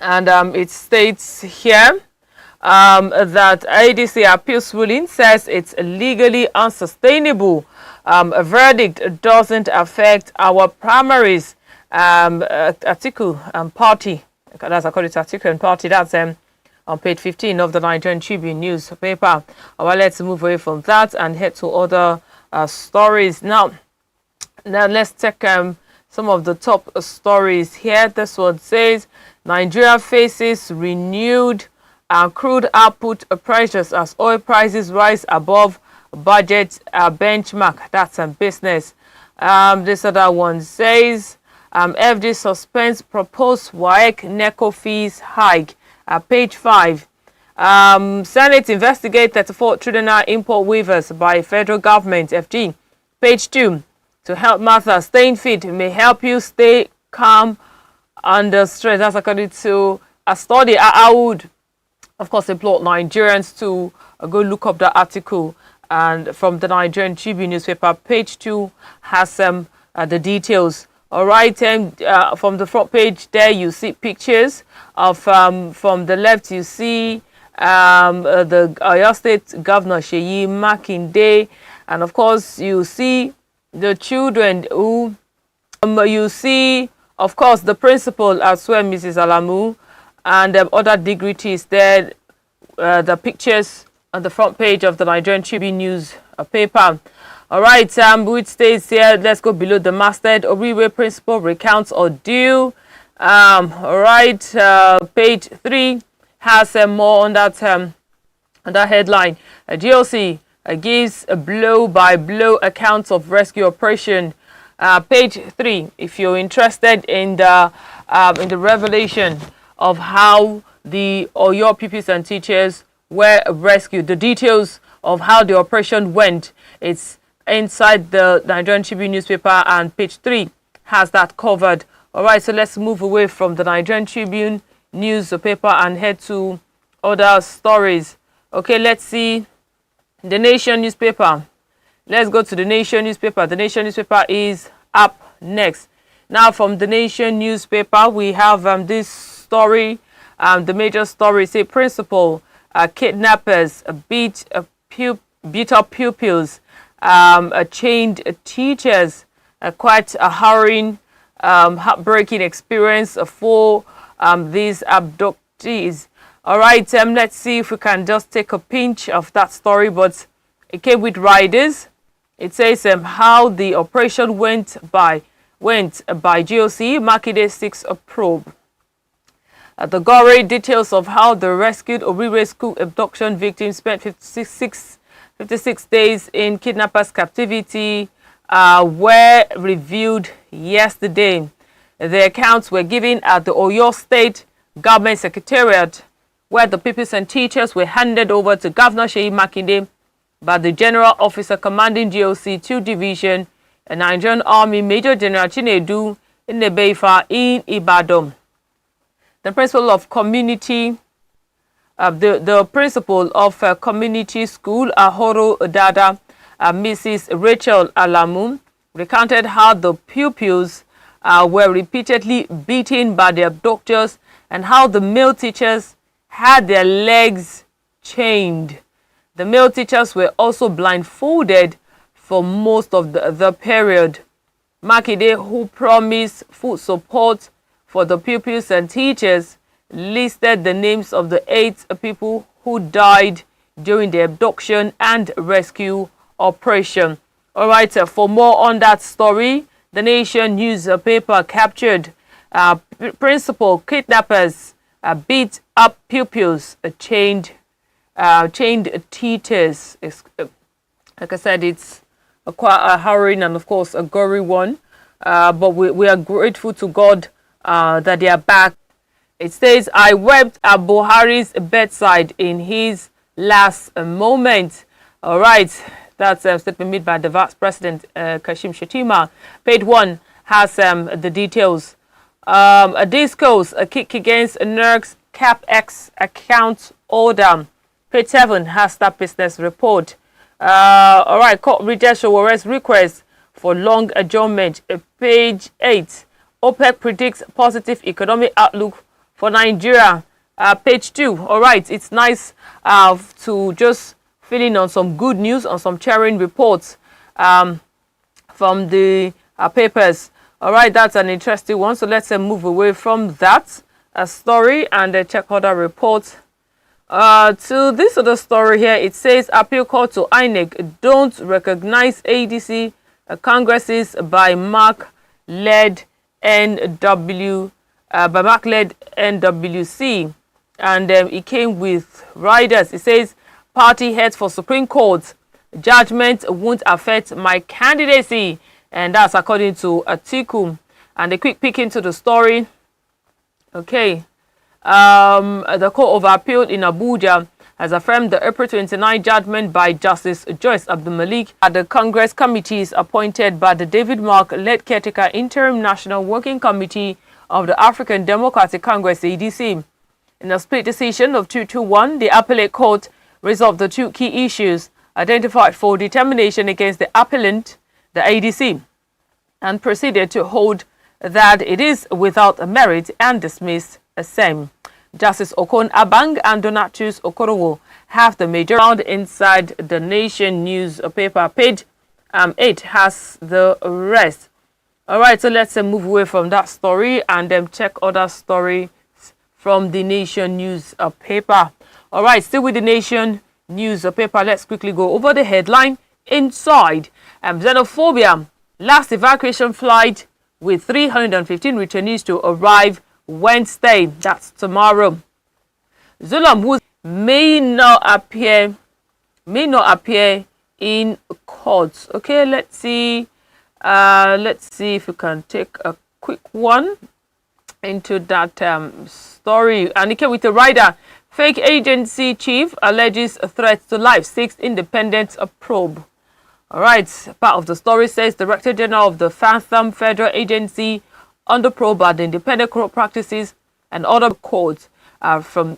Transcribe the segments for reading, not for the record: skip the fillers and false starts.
And it states here that ADC appeals ruling says it's legally unsustainable. A verdict doesn't affect our primaries. Article party, that's according to article and party, that's on page 15 of the Nigerian Tribune newspaper. Well, let's move away from that and head to other stories. Now let's take some of the top stories here. This one says Nigeria faces renewed crude output pressures as oil prices rise above budget benchmark. That's business. This other one says FD suspends proposed WAEC NECO fees hike. Page 5. Senate investigate 34 trillion import waivers by federal government. FG. Page 2. To help Martha, staying fit may help you stay calm under stress. That's according to a study. I would, of course, implore Nigerians to go look up the article, and from the Nigerian Tribune newspaper. Page 2 has the details. All right, from the front page there you see pictures of from the left you see the Oyo State Governor Seyi Makinde, and of course you see the children who you see, of course, the principal as well, Mrs. Alamu, and other dignitaries there. The pictures on the front page of the Nigerian Tribune newspaper. All right, which states here, let's go below the masthead. Oriwe principal recounts ordeal. All right, page 3 has more on that headline. GOC gives a blow-by-blow accounts of rescue operation. Page 3, if you're interested in the revelation of how the Oyo pupils and teachers were rescued, the details of how the operation went, it's inside the Nigerian Tribune newspaper, and page 3 has that covered. All right, so let's move away from the Nigerian Tribune newspaper and head to other stories. Okay, let's see the Nation newspaper. Let's go to the Nation newspaper. The Nation newspaper is up next. Now, from the Nation newspaper, we have this story. The major story say principal kidnappers beat up pupils, chained teachers. Quite a harrowing, heartbreaking experience for these abductees. All right, let's see if we can just take a pinch of that story, but it came with riders. It says how the operation went by GOC. Makinde seeks a probe. The gory details of how the rescued Oriwe school abduction victims spent 56 days in kidnappers' captivity were reviewed yesterday. The accounts were given at the Oyo State Government Secretariat, where the pupils and teachers were handed over to Governor Seyi Makinde by the General Officer Commanding GOC 2 Division, a Nigerian Army Major General Chinedu Nnebeifa in Ibadan. The principal of community, the principal of community school, Ahoro Dada, Mrs. Rachel Alamu, recounted how the pupils were repeatedly beaten by the abductors and how the male teachers had their legs chained. The male teachers were also blindfolded for most of the period. Makinde, who promised full support for the pupils and teachers, listed the names of the 8 people who died during the abduction and rescue operation. All right, for more on that story, the Nation newspaper captured principal kidnappers beat up pupils, chained teachers. Like I said, it's quite a harrowing and, of course, a gory one. But we are grateful to God that they are back. It says, I wept at Buhari's bedside in his last moment. All right, that's a statement made by the Vice President Kashim Shettima. Page 1 has the details. A discourse, a kick against NERC's CapEx account order. Page 7 has that business report. All right, court rejects Showore's request for long adjournment. Page 8, OPEC predicts positive economic outlook for Nigeria. Page 2. All right, it's nice to just fill in on some good news, on some cheering reports from the papers. All right, that's an interesting one. So let's move away from that story and check other reports. To this other story here, it says appeal court to INEC don't recognize ADC congresses by Mark-led NWC, and it came with riders. It says party heads for Supreme Court judgment won't affect my candidacy, and that's according to Atiku. And a quick peek into the story. Okay. The Court of Appeal in Abuja has affirmed the April 29 judgment by Justice Joyce Abdul-Malik at the Congress committees appointed by the David Mark-led caretaker Interim National Working Committee of the African Democratic Congress, ADC. In a split decision of 2-1, the appellate court resolved the two key issues identified for determination against the appellant, the ADC, and proceeded to hold that it is without merit and dismissed the same. Justice Okon Abang and Donatus Okorowo have the major round inside the Nation newspaper. Page 8 has the rest. All right, so let's move away from that story and then check other stories from the Nation newspaper. All right, still with the Nation newspaper, let's quickly go over the headline inside. Xenophobia, last evacuation flight with 315 returnees to arrive Wednesday, that's tomorrow. Zulum, who may not appear in court. Okay, let's see if we can take a quick one into that story. And it came with a rider. Fake agency chief alleges threats to life, seeks independent probe. All right, part of the story says Director General of the Phantom Federal Agency under probe by the Independent Court Practices and other courts from.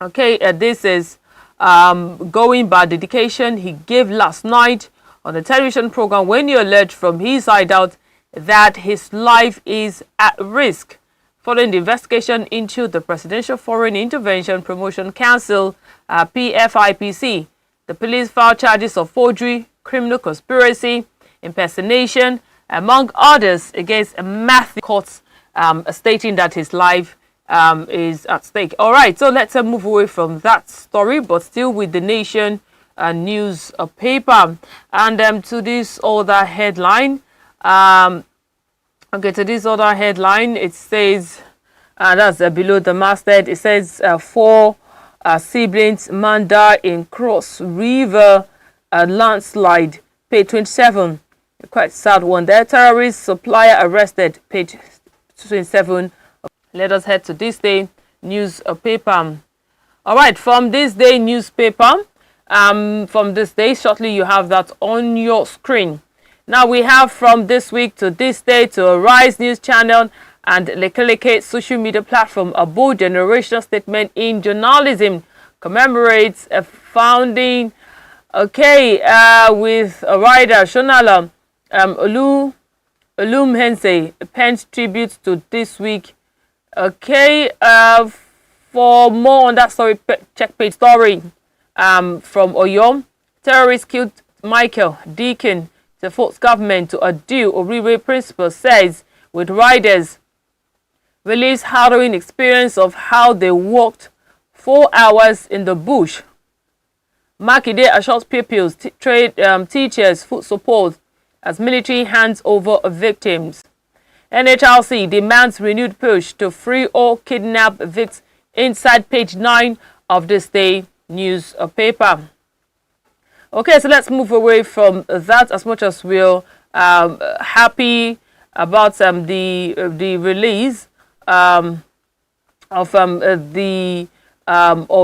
Okay, this is going by the dedication he gave last night on the television program when he alleged from his side out that his life is at risk following the investigation into the Presidential Foreign Intervention Promotion Council, PFIPC. The police filed charges of forgery, criminal conspiracy, impersonation, among others, against Matthew Courts, stating that his life is at stake. All right, so let's move away from that story, but still with the Nation newspaper. And to this other headline, it says, that's below the masthead, it says 4 siblings murdered in Cross River landslide, page 27. Quite sad one there. Terrorist supplier arrested, page 27. Let us head to this day newspaper. All right, from this day newspaper, from this day, shortly you have that on your screen. Now we have from this week to this day to Arise News Channel and Lekeleke social media platform, a bold generational statement in journalism commemorates a founding. Okay, with a writer, Shonala Olumhense penned tribute to this week. Okay, for more on that story, check page story from Oyo. Terrorists killed Michael Deacon. The force government to adhere Oriwe principle, says, with riders relieves harrowing experience of how they walked 4 hours in the bush. Makinde assures pupils, teachers, food support as military hands over victims. NHRC demands renewed push to free all kidnapped victims, inside page 9 of this day newspaper. Okay, so let's move away from that, as much as we're happy about the release of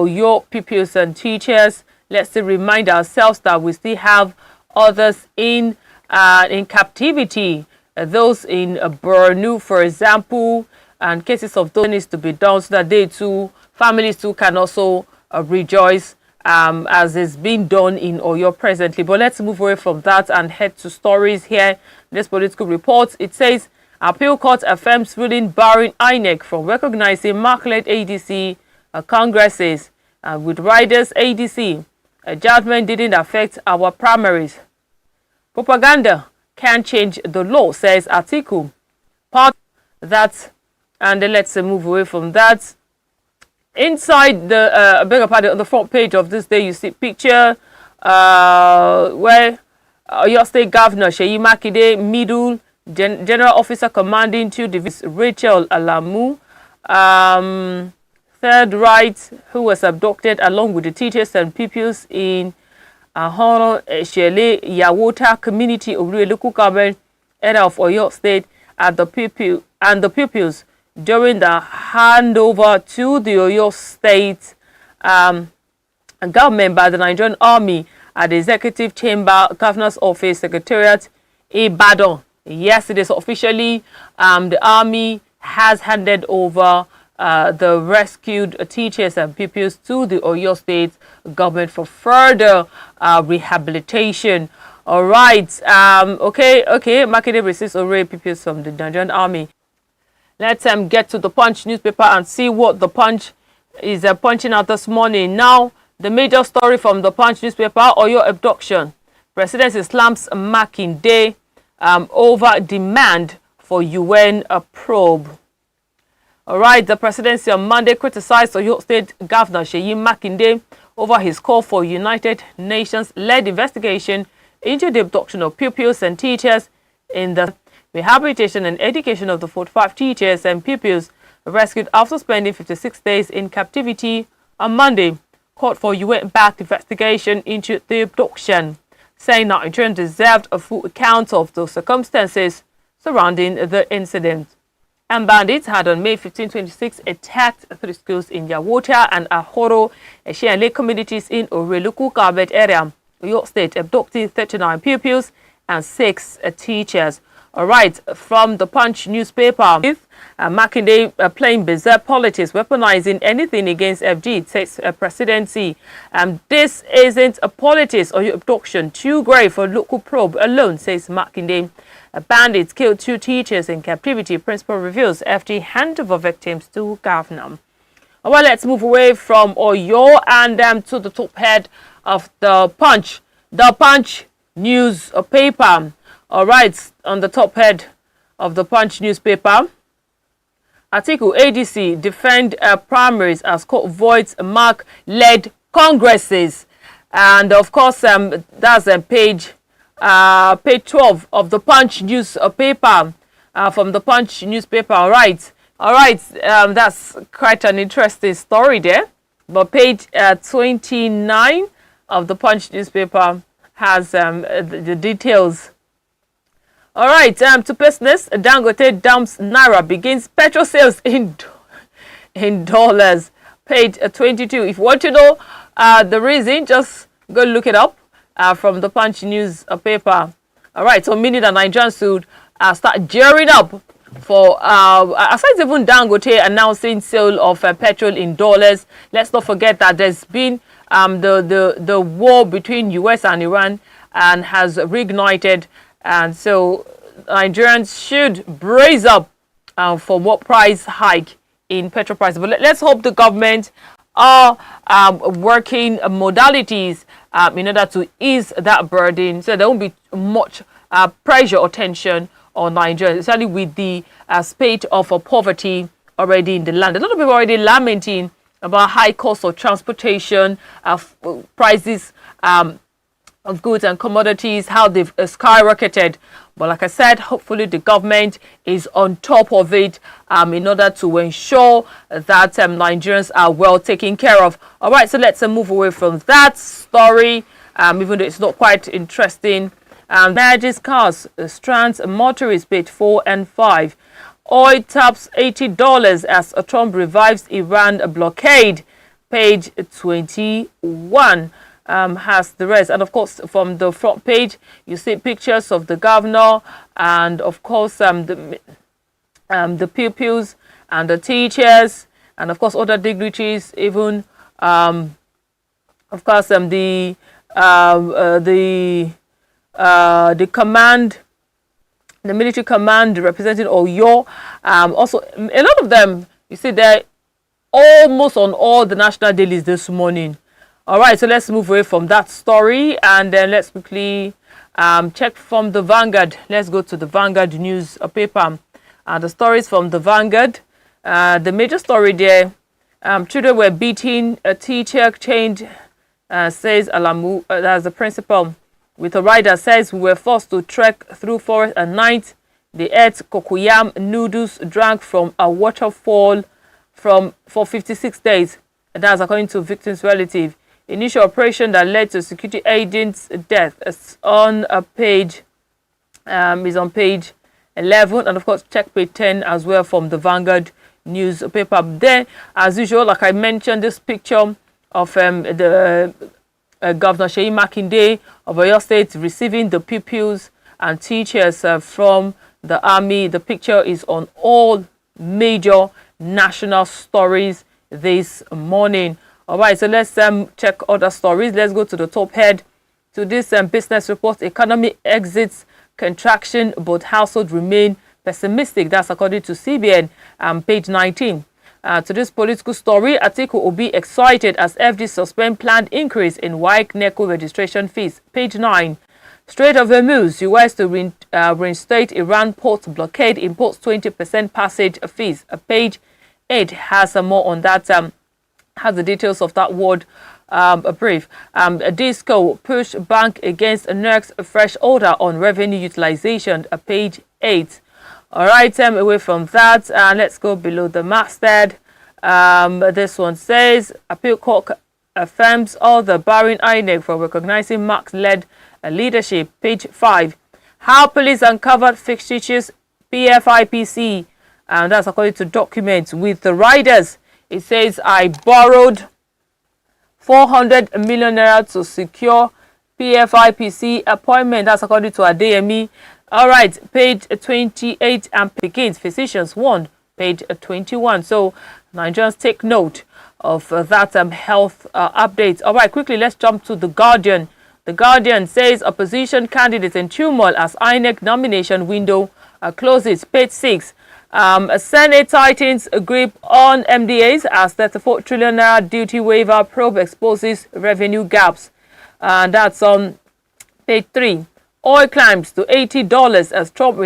your pupils and teachers. Let's remind ourselves that we still have others in captivity. Those in Borno, for example, and cases of those needs to be done so that they too, families too, can also rejoice as is being done in Oyo presently. But let's move away from that and head to stories here. This political report, it says Appeal court affirms ruling barring INEC from recognizing mark-led ADC congresses. With riders ADC, a judgment didn't affect our primaries. Propaganda can change the law, says article. Part that, and then let's move away from that. Inside the beg your pardon, on the front page of this day, you see picture where your state governor Seyi Makinde, middle general officer commanding 2 divisions, Rachel Alamu, third right, who was abducted along with the teachers and pupils in Ahono Shele Yawota community of local government area of Oyo State, at the pupils during the handover to the Oyo State government by the Nigerian Army at the Executive Chamber, Governor's Office, Secretariat, Ibadan. Yesterday, so officially, the Army has handed over the rescued teachers and pupils to the Oyo State government for further rehabilitation. All right. Okay. Makinde receives already pupils from the Nigerian Army. Let's get to the Punch newspaper and see what the Punch is punching out this morning. Now, the major story from the Punch newspaper: Oyo abduction. President slams Makinde over demand for UN probe. All right, the presidency on Monday criticized Oyo State Governor Seyi Makinde over his call for United Nations-led investigation into the abduction of pupils and teachers in the rehabilitation and education of the 45 teachers and pupils rescued after spending 56 days in captivity on Monday. Called for UN-backed investigation into the abduction, saying that Nigerians deserved a full account of the circumstances surrounding the incident. And bandits had on May 15, 2026 attacked 3 schools in Yawota and Ahoro, Eshianle communities in Oreluku Garbet area, Oyo State, abducting 39 pupils and 6 teachers. All right, from the Punch newspaper, Makinde playing bizarre politics, weaponizing anything against FG, says presidency. This isn't a politics or abduction, too grave for local probe alone, says Makinde. Bandits killed 2 teachers in captivity, principal reveals. FG handover victims to governor. Well, let's move away from Oyo and to the top head of the Punch. The Punch newspaper. All right, on the top head of the Punch newspaper, article: ADC defend primaries as court voids mark-led congresses. And of course, that's page 12 of the Punch newspaper, from the Punch newspaper. All right, that's quite an interesting story there. But page 29 of the Punch newspaper has the details. All right, to business, Dangote dumps Naira, begins petrol sales in dollars. Page 22. If you want to know the reason, just go look it up from the Punch newspaper. All right, so meaning that Nigerians should start gearing up for, aside even Dangote announcing sale of petrol in dollars. Let's not forget that there's been the war between US and Iran and has reignited. And so Nigerians should brace up for what price hike in petrol prices. But let's hope the government are working modalities in order to ease that burden, so there won't be much pressure or tension on Nigeria, especially with the spate of poverty already in the land. A lot of people are already lamenting about high cost of transportation, prices of goods and commodities, how they've skyrocketed. But like I said, hopefully the government is on top of it in order to ensure that Nigerians are well taken care of. All right, so let's move away from that story, even though it's not quite interesting. Merges cars, strands motorists, page 4 and 5. Oil taps $80 as Trump revives Iran blockade, page 21. Has the rest. And of course, from the front page, you see pictures of the governor and of course the pupils and the teachers and of course other dignitaries, even of course the command the military command representing Oyo. Also, a lot of them, you see, they're almost on all the national dailies this morning. All right, so let's move away from that story and then let's quickly check from the Vanguard. Let's go to the Vanguard news paper. The stories from the Vanguard. The major story there, children were beaten, a teacher chained, says Alamu, that's the principal. With a rider says we were forced to trek through forest at night. They ate cocoyam noodles, drank from a waterfall for 56 days. That's according to victim's relative. Initial operation that led to security agent's death is on a page, is on page 11, and of course check page 10 as well from the Vanguard newspaper. Then, as usual, like I mentioned, this picture of the Governor Seyi Makinde of Oyo State receiving the pupils and teachers from the army. The picture is on all major national stories this morning. All right, so let's check other stories. Let's go to the top head to this business report. Economy exits contraction, but households remain pessimistic. That's according to CBN, page 19. To this political story, Atiku will be excited as FD suspend planned increase in WAEC NECO registration fees. Page 9. Strait of Hormuz, US to reinstate Iran port blockade, imports 20% passage fees. Page 8 has more on that, has the details of that word brief. Disco push bank against NERC's fresh order on revenue utilization. Page 8. All right, away from that, let's go below the masthead. This one says, Appeal Court affirms all the barring INEC for recognizing Marx-led leadership. Page 5. How police uncovered fictitious PFIPC, and that's according to documents with the riders. It says, I borrowed 400 million naira to secure PFIPC appointment. That's according to Adeyemi. All right, page 28 and begins. Physicians warned, page 21. So Nigerians take note of that health update. All right, quickly, let's jump to The Guardian. The Guardian says opposition candidates in turmoil as INEC nomination window closes. Page 6. Senate tightens a grip on MDAs as 34 trillion naira duty waiver probe exposes revenue gaps. That's on page 3. Oil climbs to $80 as Trump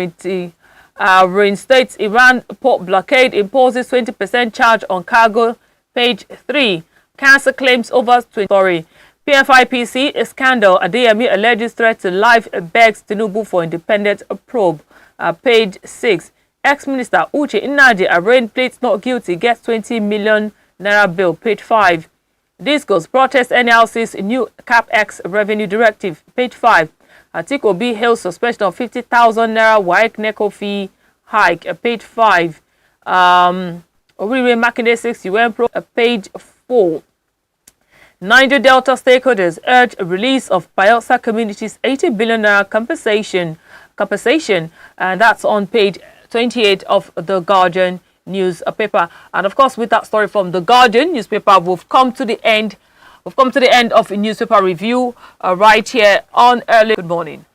reinstates Iran port blockade, imposes 20% charge on cargo. Page 3. Cancer claims over 20. Story. PFIPC is scandal. Adeyemi alleges threat to life, begs Tinubu for independent probe. Page 6. Ex-Minister Uche Nnaji arraigned, pleads not guilty, gets 20 million naira bill. Page 5. Discos protest NLC's new CapEx revenue directive. Page 5. Atiku Obi hails suspension of 50,000 naira WAEC NECO fee hike. Page 5. Oriwe Makinde 6 UN Pro. Page 4. Niger Delta stakeholders urge a release of Bayelsa community's 80 billion naira compensation, and that's on page 28 of The Guardian newspaper. And of course, with that story from The Guardian newspaper, we've come to the end. We've come to the end of a newspaper review right here on Early. Good morning.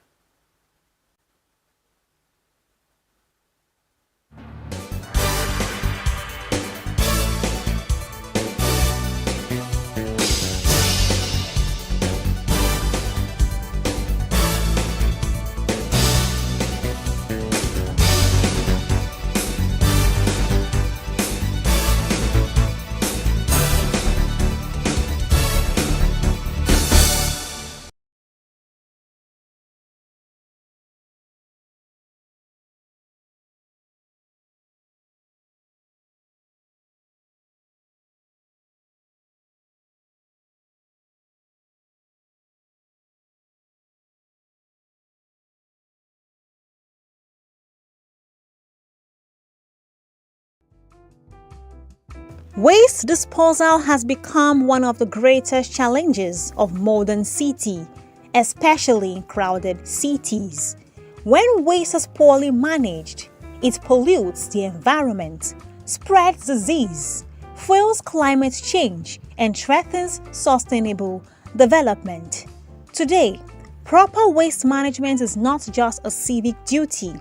Waste disposal has become one of the greatest challenges of modern city, especially in crowded cities. When waste is poorly managed, it pollutes the environment, spreads disease, fuels climate change, and threatens sustainable development. Today, proper waste management is not just a civic duty,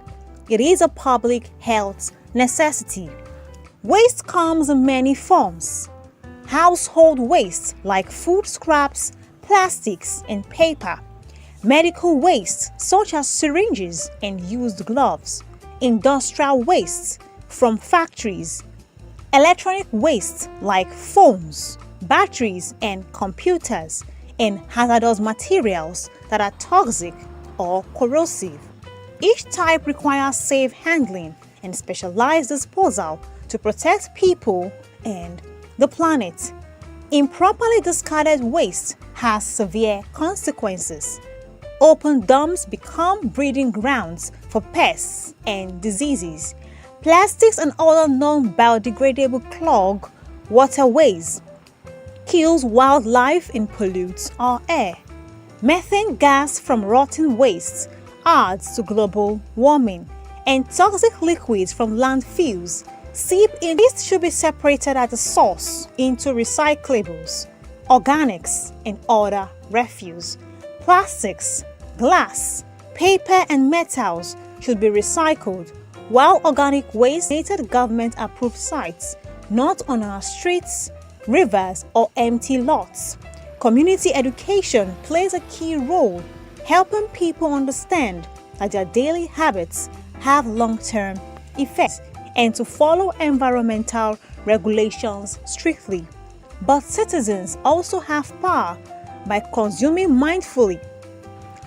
It is a public health necessity. Waste comes in many forms. Household waste like food scraps, plastics, and paper. Medical waste such as syringes and used gloves. Industrial waste from factories. Electronic waste like phones, batteries, and computers. And hazardous materials that are toxic or corrosive. Each type requires safe handling and specialized disposal to protect people and the planet. Improperly discarded waste has severe consequences. Open dumps become breeding grounds for pests and diseases. Plastics and other non-biodegradable clog waterways, kills wildlife and pollutes our air. Methane gas from rotten waste adds to global warming, and toxic liquids from landfills seep in. These should be separated at the source into recyclables, organics, and other refuse. Plastics, glass, paper, and metals should be recycled, while organic waste donated government-approved sites, not on our streets, rivers, or empty lots. Community education plays a key role, helping people understand that their daily habits have long-term effects and to follow environmental regulations strictly. But citizens also have power by consuming mindfully,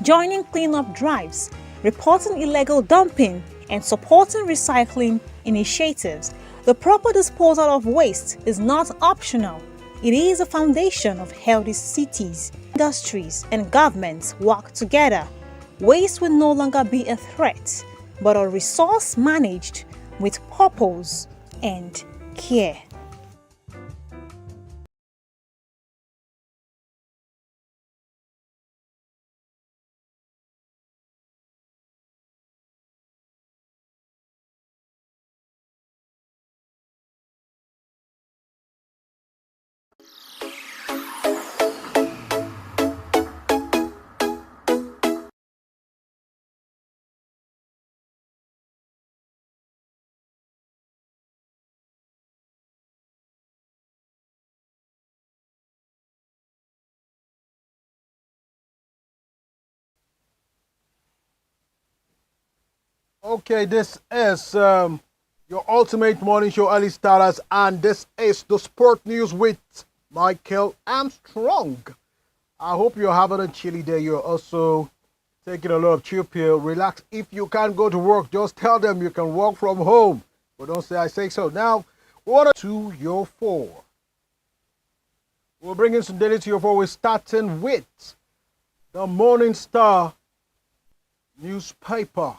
joining cleanup drives, reporting illegal dumping, and supporting recycling initiatives. The proper disposal of waste is not optional. It is a foundation of healthy cities. Industries and governments work together. Waste will no longer be a threat, but a resource managed with purpose and care. Okay, this is your ultimate morning show, early starters, and this is the sport news with Michael Armstrong. I hope you're having a chilly day. You're also taking a lot of chill pill. Relax. If you can't go to work, just tell them you can work from home. But don't say I say so. Now, what to your four? We're bringing some daily to your four. We're starting with the Morning Star newspaper.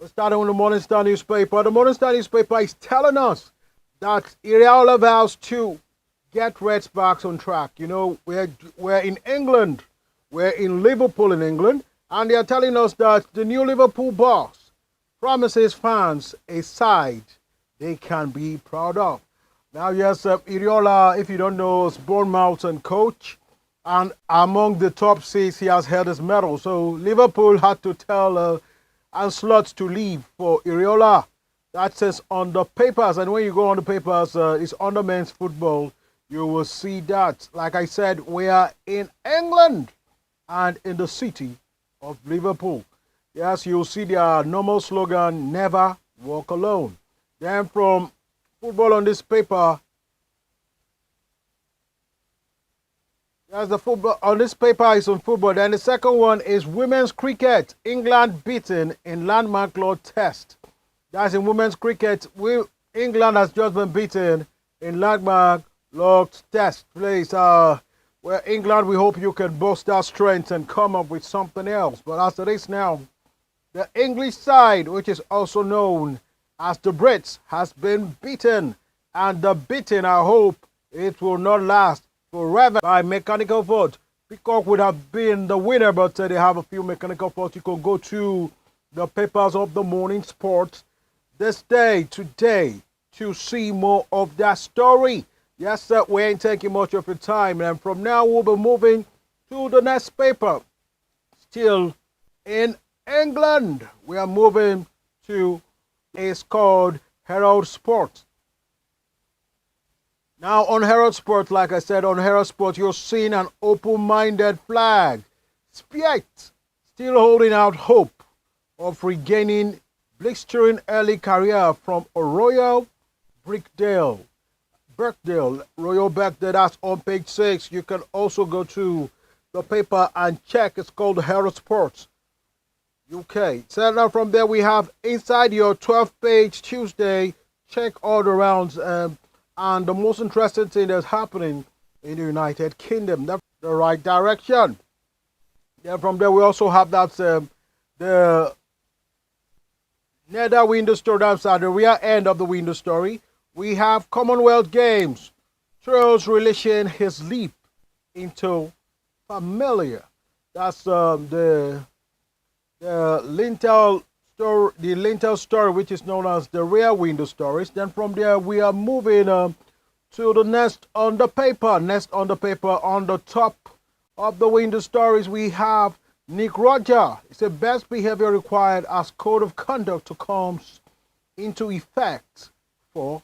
We're starting with the Morning Star newspaper. The Morning Star newspaper is telling us that Iriola vows to get Reds back on track. You know, we're in England. We're in Liverpool in England. And they are telling us that the new Liverpool boss promises fans a side they can be proud of. Now, yes, Iriola, if you don't know, is Bournemouth and coach. And among the top six, he has held his medal. So Liverpool had to tell Ancelotti to leave for Iriola. That says on the papers, and when you go on the papers, it's under men's football, you will see that. Like I said, we are in England and in the city of Liverpool. Yes, you'll see their normal slogan, never walk alone. Then from football on this paper, yes, the football on this paper is on football. Then the second one is women's cricket. England beaten in landmark law test. That's in women's cricket. England has just been beaten in landmark law test place. Where England, we hope you can boast our strength and come up with something else. But as it is now, the English side, which is also known as the Brits, has been beaten. And the beating, I hope it will not last forever by mechanical fault. Peacock would have been the winner, but they have a few mechanical faults. You can go to the papers of the morning sport this day, today, to see more of that story. Yes, sir, we ain't taking much of your time. And from now, we'll be moving to the next paper. Still in England, we are moving to is called Herald Sport. Now on Herald Sport, like I said, on Herald Sport, you're seeing an open-minded flag. Spieth still holding out hope of regaining blistering early career from a Royal Birkdale, Royal Birkdale, that's on page 6. You can also go to the paper and check. It's called Herald Sports UK. So now from there we have inside your 12th page Tuesday. Check all the rounds and the most interesting thing that's happening in the United Kingdom. That's the right direction. Then from there we also have that the nether window story. That's at the rear end of the window story. We have Commonwealth Games. Charles relishing his leap into familiar. That's the lintel story, which is known as the rear window stories. Then from there we are moving to the next on the paper. Next on the paper, on the top of the window stories, we have Nick Roger. It's the best behavior required as code of conduct to comes into effect for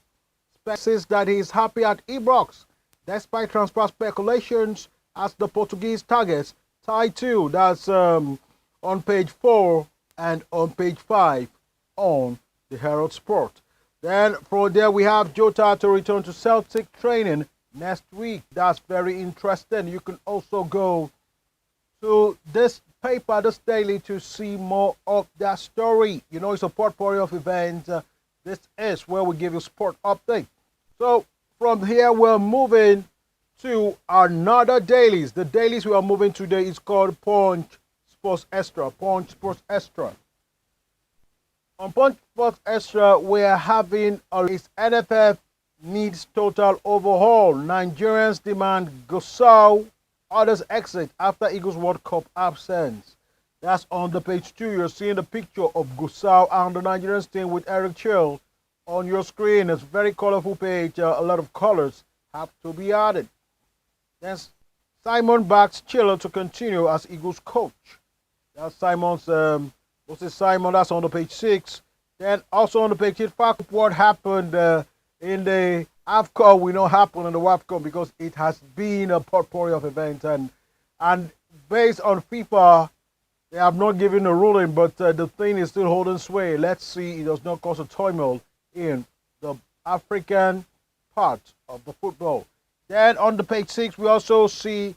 says that he is happy at Ibrox despite transfer speculations as the Portuguese targets tie 2. That's on page 4 and on page 5 on the Herald Sport. Then from there we have Jota to return to Celtic training next week. That's very interesting. You can also go to this paper, this daily, to see more of that story. You know, it's a portfolio of events. This is where we give you sport update. So from here we're moving to another dailies. The dailies we are moving today is called Punch Sports Extra. Punch Sports Extra. On Punch Sports Extra, we are having its NFF needs total overhaul. Nigerians demand Gusau, others exit after Eagles World Cup absence. That's on the page 2. You're seeing the picture of Gusau and the Nigerian team with Eric Chill on your screen. It's a very colorful page. A lot of colors have to be added. Then Simon backs Chiller to continue as Eagles coach. That's Simon's, Simon, that's on the page 6. Then also on the page 8, what happened in the AFCON. We know happened in the AFCON because it has been a portfolio of events. And based on FIFA, they have not given a ruling, but the thing is still holding sway. Let's see it does not cause a turmoil in the African part of the football. Then on the page 6, we also see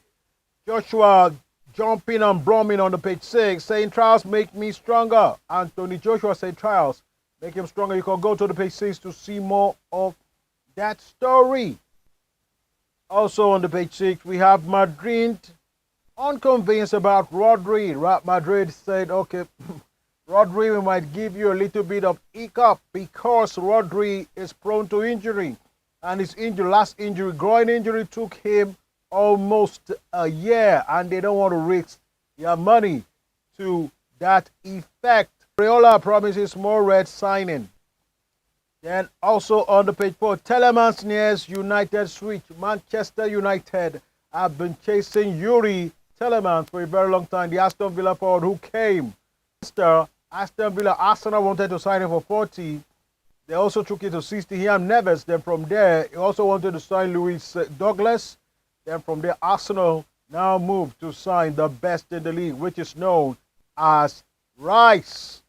Joshua jumping and brumming on the page 6, saying trials make me stronger. Anthony Joshua said trials make him stronger. You can go to the page 6 to see more of that story. Also on the page 6, we have Madrid unconvinced about Rodri. Madrid said, okay, Rodri, we might give you a little bit of hiccup because Rodri is prone to injury. And his last injury, groin injury, took him almost a year, and they don't want to risk their money to that effect. Areola promises more red signing. Then also on the page 4, Telemans nears United switch. Manchester United have been chasing Yuri Telemans for a very long time. The Aston Villa forward who came. Aston Villa, Arsenal wanted to sign him for 40. They also took it to 60. He and Neves. Then from there, he also wanted to sign Louis Douglas. Then from there, Arsenal now moved to sign the best in the league, which is known as Rice.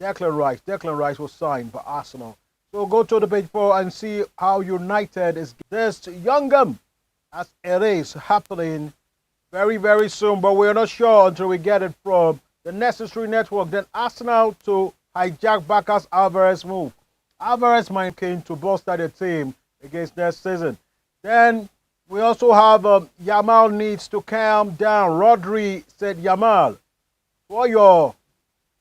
Declan Rice. Declan Rice was signed for Arsenal. So go to the page 4 and see how United is. There's Youngum as it is happening very, very soon, but we're not sure until we get it from the necessary network. Then Arsenal to hijack Bacchus Alvarez move. Alvarez might came to bolster the team against next season. Then we also have Yamal needs to calm down. Rodri said Yamal, Toyo,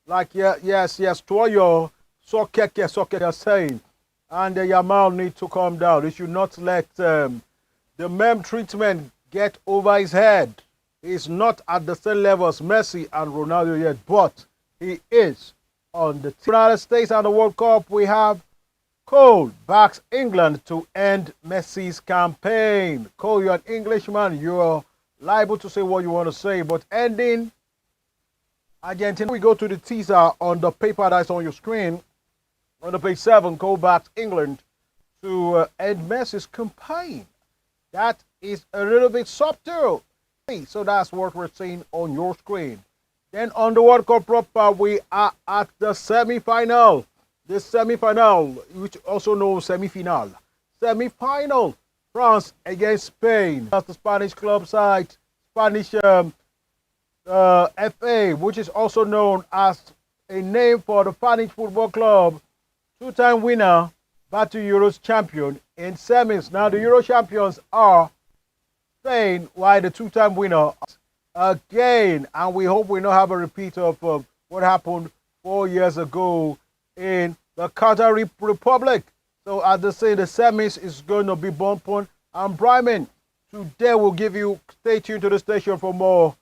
like yes, Toyo, Sokeke are saying, and Yamal needs to calm down. He should not let the meme treatment get over his head. He's not at the same level as Messi and Ronaldo yet, but he is on the United States and the World Cup. We have Cole backs England to end Messi's campaign. Cole, you're an Englishman. You're liable to say what you want to say, but ending Argentina. We go to the teaser on the paper that's on your screen. On the page 7, go back to England to end Messi's campaign. That is a little bit subtle. So that's what we're seeing on your screen. Then on the World Cup proper, we are at the semi-final. The semi-final, which also known semi-final. Semi-final, France against Spain. That's the Spanish club side, Spanish FA, which is also known as a name for the Spanish Football Club. Two-time winner, battle Euros champion in semis. Now the Euro champions are Spain, while the two-time winner again, and we hope we don't have a repeat of what happened 4 years ago in the Qatari Republic. So as they say, the semis is going to be bumping and priming. Today we'll give you, stay tuned to the station for more.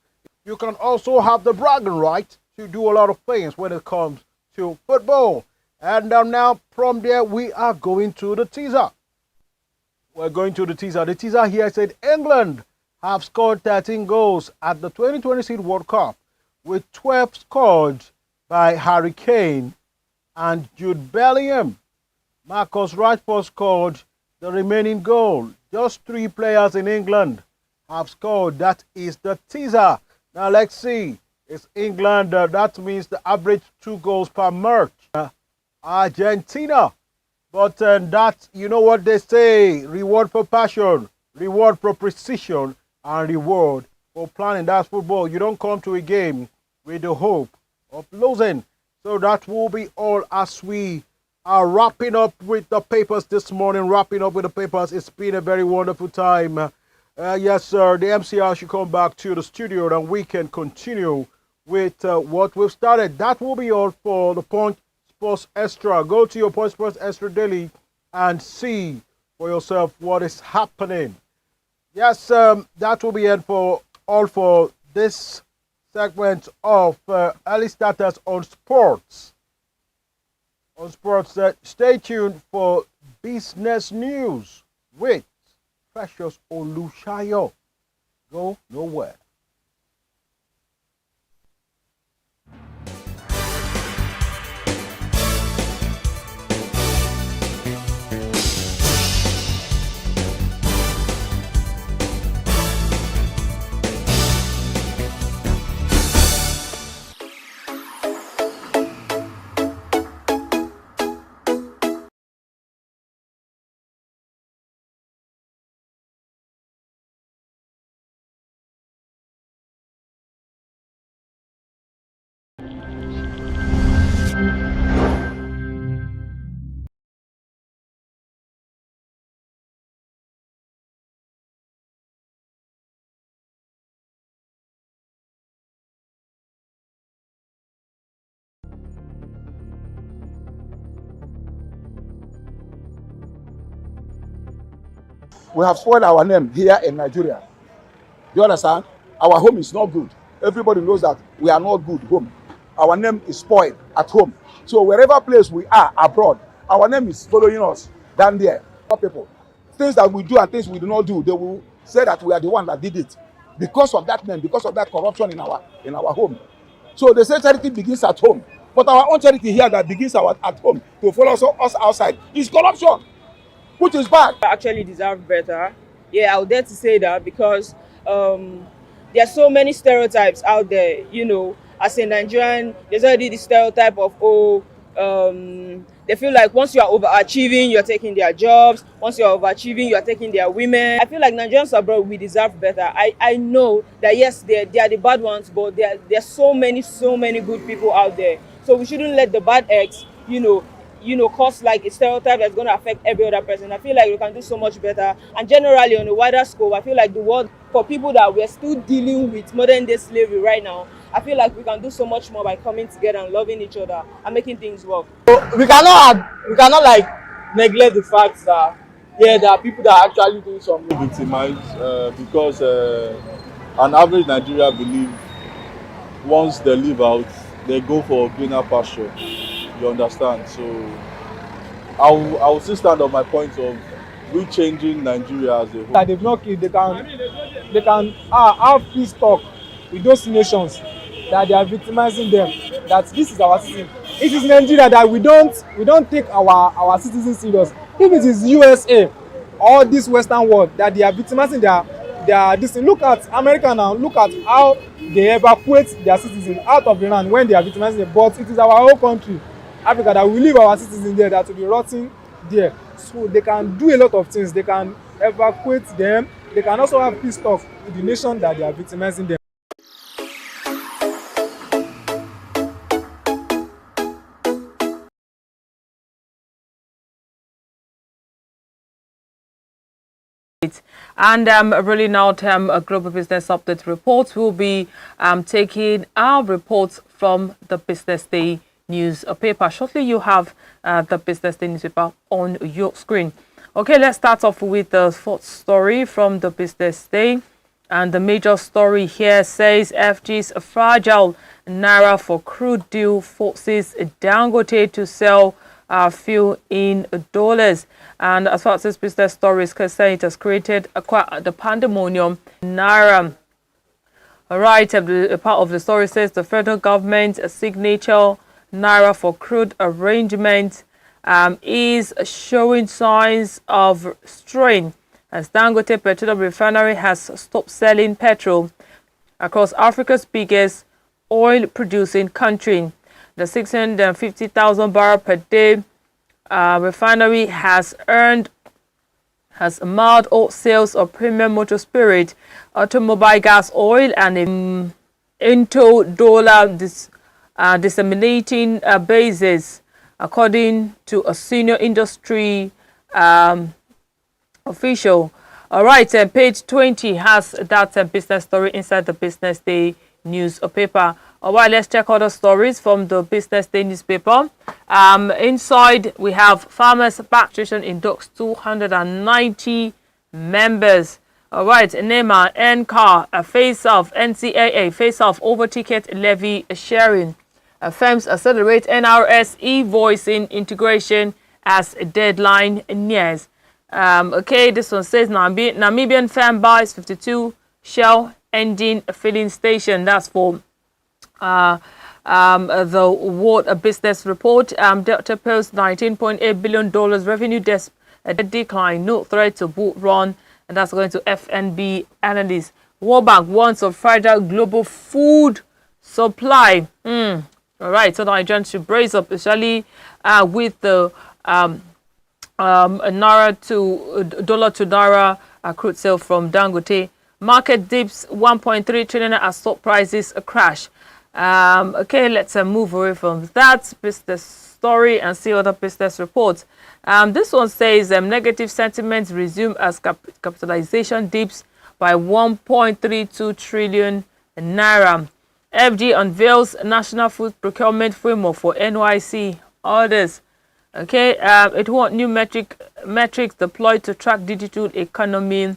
You can also have the bragging right to do a lot of things when it comes to football. And now from there, we are going to the teaser. We're going to the teaser. The teaser here said England have scored 13 goals at the 2026 World Cup, with 12 scored by Harry Kane and Jude Bellingham. Marcus Rashford scored the remaining goal. Just 3 players in England have scored. That is the teaser. Now let's see. It's England. That means the average 2 goals per match. Argentina. But that, you know what they say, reward for passion, reward for precision, and reward for planning. That's football. You don't come to a game with the hope of losing. So that will be all as we are wrapping up with the papers this morning. Wrapping up with the papers. It's been a very wonderful time. Yes, sir. The MCR should come back to the studio and we can continue with what we've started. That will be all for the Punch Sports Extra. Go to your Punch Sports Extra daily and see for yourself what is happening. Yes, that will be it for all for this segment of early starters on sports. On sports, stay tuned for business news with Precious Olushayo. Go nowhere. We have spoiled our name here in Nigeria. Do you understand? Our home is not good. Everybody knows that we are not good home. Our name is spoiled at home. So wherever place we are abroad, our name is following us down there. People, things that we do and things we do not do, they will say that we are the one that did it because of that name, because of that corruption in our home. So they say charity begins at home, but our own charity here that begins at home to follow us outside is corruption, which is bad. Actually deserve better. Yeah, I would dare to say that because there are so many stereotypes out there. You know, as a Nigerian, there's already the stereotype of they feel like once you are overachieving, you're taking their jobs. Once you're overachieving, you're taking their women. I feel like Nigerians abroad, we deserve better. I know that yes, they are the bad ones, but there are so many good people out there. So we shouldn't let the bad eggs, cause like a stereotype that's going to affect every other person. I feel like we can do so much better. And generally, on a wider scope, I feel like the world, for people that we're still dealing with modern day slavery right now, I feel like we can do so much more by coming together and loving each other and making things work. So we cannot like neglect the fact that there are people that are actually doing some victimized because an average Nigerian believe once they live out, they go for greener pasture. You understand? So I will still stand on my point of we changing Nigeria as a whole. they can have peace talk with those nations that they are victimizing them, that this is our citizen. It is Nigeria that we don't take our citizens serious. If it is USA or this Western world that they are victimizing their this thing, look at America now. Look at how they evacuate their citizens out of Iran when they are victimizing them. But it is our own country, Africa, that we leave our citizens there, that will be rotting there. So they can do a lot of things. They can evacuate them. They can also have peace talk with the nation that they are victimizing them. And rolling out a global business update report. We'll be taking our reports from the Business Day newspaper. Shortly, you have the Business Day newspaper on your screen. Okay, let's start off with the fourth story from the Business Day. And the major story here says FG's fragile naira for crude deal forces Dangote to sell fuel in dollars. And as far as this business story is concerned, it has created the pandemonium naira. All right, a part of the story says the federal government's signature naira for crude arrangement is showing signs of strain as Dangote Petroleum Refinery has stopped selling petrol across Africa's biggest oil-producing country. The 650,000 barrel per day refinery has mild sales of premium motor spirit, automobile gas oil, and into dollar disseminating basis, according to a senior industry official. All right, page 20 has that business story inside the Business Day newspaper. All right, let's check other stories from the Business Day newspaper. Inside, we have Farmers Back Station inducts 290 members. All right, NEMA, NCAR, a face-off, NCAA, face-off over ticket levy sharing. Firms accelerate NRS e-voicing integration as deadline nears. Okay, this one says Namibian firm buys 52 Shell engine filling station. That's for the World Business Report. Delta posts $19.8 billion revenue decline, no threat to boot run, and that's going to FNB analysts. World Bank warns of fragile global food supply. All right, so Nigerians should brace up, especially with the naira to dollar to naira crude sale from Dangote. Market dips 1.3 trillion as stock prices crash. Okay, let's move away from that business story and see other business reports. This one says negative sentiment resume as capitalization dips by 1.32 trillion naira. FG unveils national food procurement framework for NYC orders. Okay, it wants new metrics deployed to track digital economy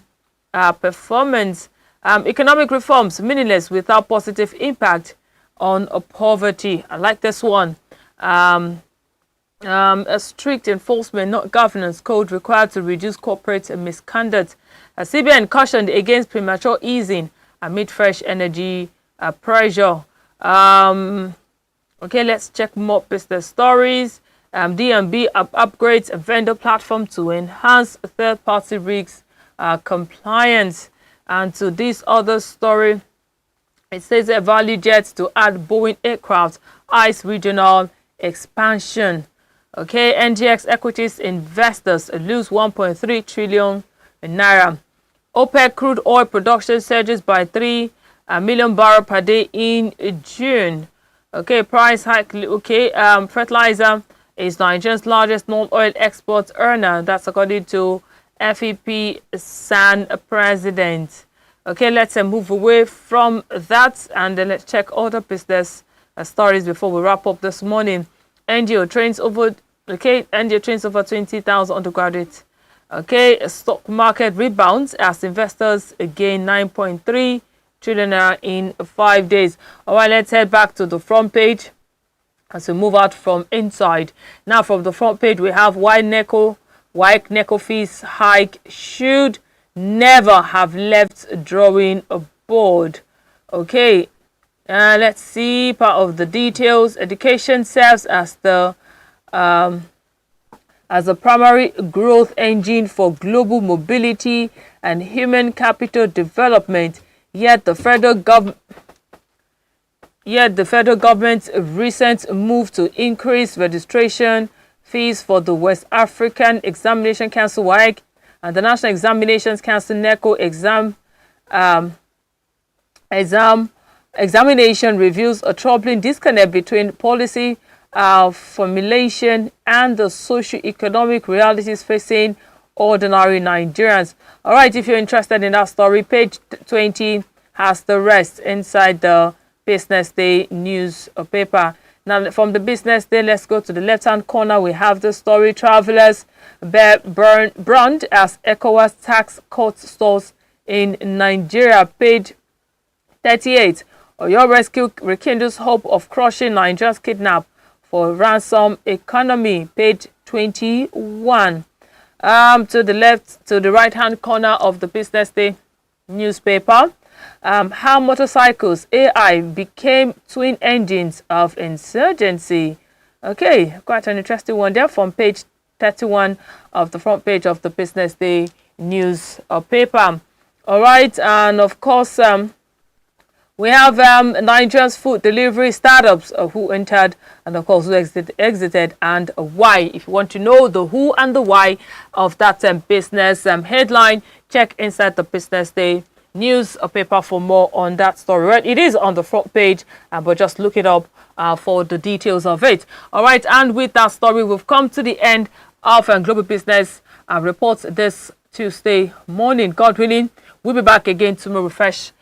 performance. Economic reforms meaningless without positive impact on poverty. I like this one. A strict enforcement, not governance code required to reduce corporate misconduct. CBN cautioned against premature easing amid fresh energy pressure. Okay, let's check more business stories. DNB upgrades a vendor platform to enhance third-party rigs compliance. And to this other story, it says a value jets to add Boeing aircraft, ICE regional expansion. Okay, NGX equities investors lose 1.3 trillion naira. OPEC crude oil production surges by 3 million barrels per day in June. Okay, price hike. Okay, fertilizer is Nigeria's largest non-oil export earner. That's according to FEP SAN president. Okay, let's move away from that and then let's check other business stories before we wrap up this morning. NGO trains over 20,000 undergraduates. Okay, stock market rebounds as investors gain 9.3 trillion in 5 days. All right, let's head back to the front page as we move out from inside. Now, from the front page, we have why NECO fees hike should never have left drawing board. Okay, Let's see part of the details. Education serves as a primary growth engine for global mobility and human capital development. Yet the federal government's recent move to increase registration fees for the West African Examination Council (WAEC) and the National Examinations Council (NECO) examination reveals a troubling disconnect between policy formulation and the socio-economic realities facing ordinary Nigerians. All right, if you're interested in that story, page 20 has the rest inside the Business Day newspaper. Now, from the Business Day, let's go to the left-hand corner. We have the story: travelers bear brand as ECOWAS tax cut stalls in Nigeria. Page 38. Oyo rescue rekindles hope of crushing Nigeria's kidnap for ransom economy. Page 21. To the right-hand corner of the Business Day newspaper. How motorcycles AI became twin engines of insurgency. Okay, quite an interesting one there from page 31 of the front page of the Business Day newspaper. All right, and of course, we have Nigeria's food delivery startups who entered and, of course, who exited and why. If you want to know the who and the why of that business headline, check inside the Business Day newspaper for more on that story. Right, it is on the front page, but just look it up for the details of it. All right, and with that story, we've come to the end of Global Business Reports this Tuesday morning. God willing, we'll be back again tomorrow with fresh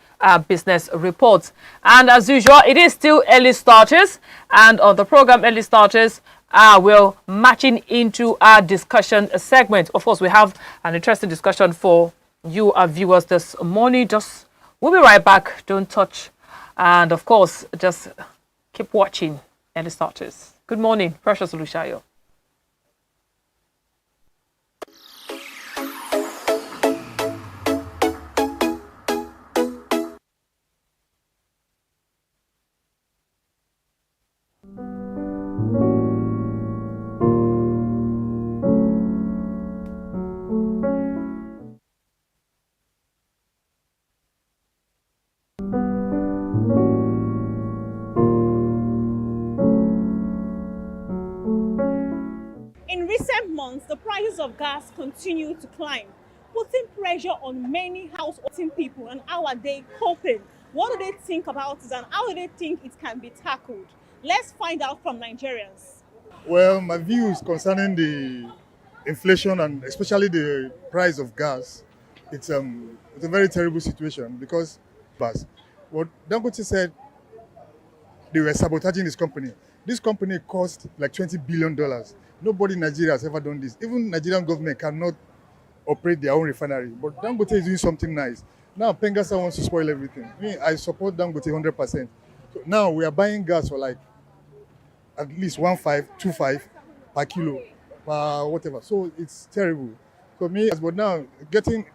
business reports. And as usual, it is still early starters, and on the program Early Starters, we're matching into our discussion segment. Of course, we have an interesting discussion for you, our viewers, this morning. We'll be right back. Don't touch, and of course, just keep watching Early Starters. Good morning, Precious Lushayo. In recent months, the prices of gas continue to climb, putting pressure on many householding people. And how are they coping? What do they think about it, and how do they think it can be tackled? Let's find out from Nigerians. Well, my views concerning the inflation and especially the price of gas, it's a very terrible situation because what Dangote said, they were sabotaging this company. This company cost like $20 billion. Nobody in Nigeria has ever done this. Even Nigerian government cannot operate their own refinery. But Dangote is doing something nice. Now Pengasa wants to spoil everything. I support Dangote 100%. So now we are buying gas for like at least 1.5, 2.5 per kilo, per whatever. So it's terrible. For me, but now getting,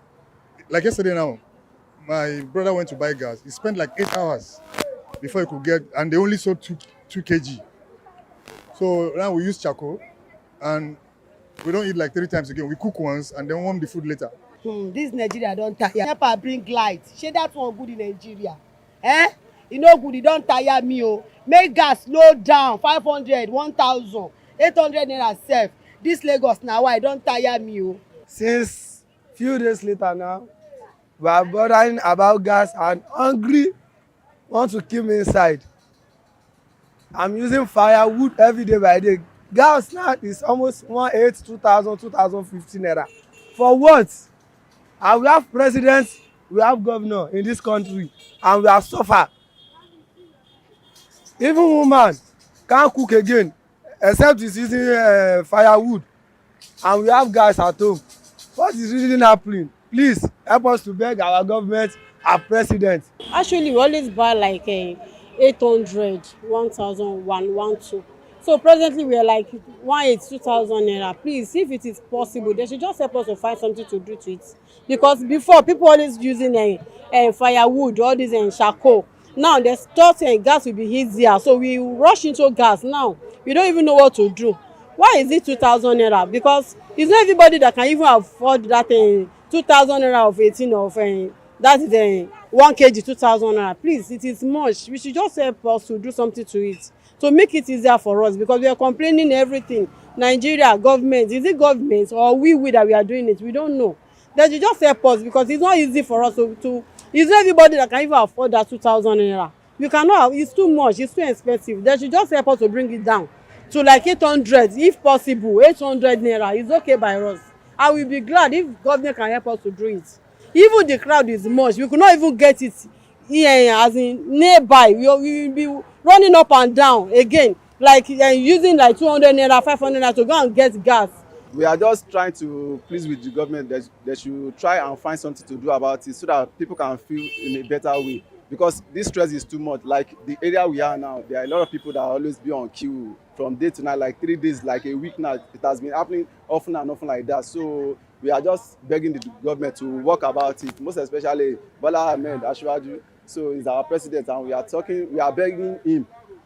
like yesterday now, my brother went to buy gas. He spent like 8 hours before he could get, and they only sold 2 kg. So now we use charcoal, and we don't eat like 3 times again. We cook once and then warm the food later. This Nigeria don't tire. Nepa bring light. Shey that one good in Nigeria. E no good, e don tire me o. Make gas slow down. 500, 1,000, 800 naira sef. This Lagos na why e don tire me o. Since few days later now, we are bothering about gas and hungry want to kill me inside. I'm using firewood every day by day. Gas now is almost 1,800, 2,000, 2,050 naira. For what? And we have presidents, we have governor in this country, and we are suffer. Even woman can't cook again, except he's using firewood, and we have gas at home. What is really happening? Please help us to beg our government, our president. Actually, we always buy like 800, 1,000, 1,2. So presently we are like 2,000 naira. Please, if it is possible, they should just help us to find something to do to it. Because before, people always using firewood, all this charcoal. Now they thought gas will be easier, so we rush into gas. Now we don't even know what to do. Why is it 2,000 naira? Because it's not everybody that can even afford that 2,000 naira of 18 of that is 1 kg 2,000 naira. Please, it is much. We should just help us to do something to it, to make it easier for us, because we are complaining everything. Nigeria government, is it government or we that we are doing it? We don't know. They should just help us, because it's not easy for us to it's not everybody that can even afford that 2,000 naira. You cannot, it's too much, it's too expensive. They should just help us to bring it down to like 800 if possible. 800 naira is okay by us. I will be glad if government can help us to do it. Even the crowd is much, we could not even get it here as in nearby. We will be running up and down again, like using like 200 naira 500 naira to go and get gas. We are just trying to please with the government. They should try and find something to do about it so that people can feel in a better way, because this stress is too much. Like the area we are now, there are a lot of people that always be on queue from day to night, like 3 days, like a week now. It has been happening often and often like that. So we are just begging the government to work about it, most especially Bola Ahmed Asiwaju. So he's our president, and we are begging him.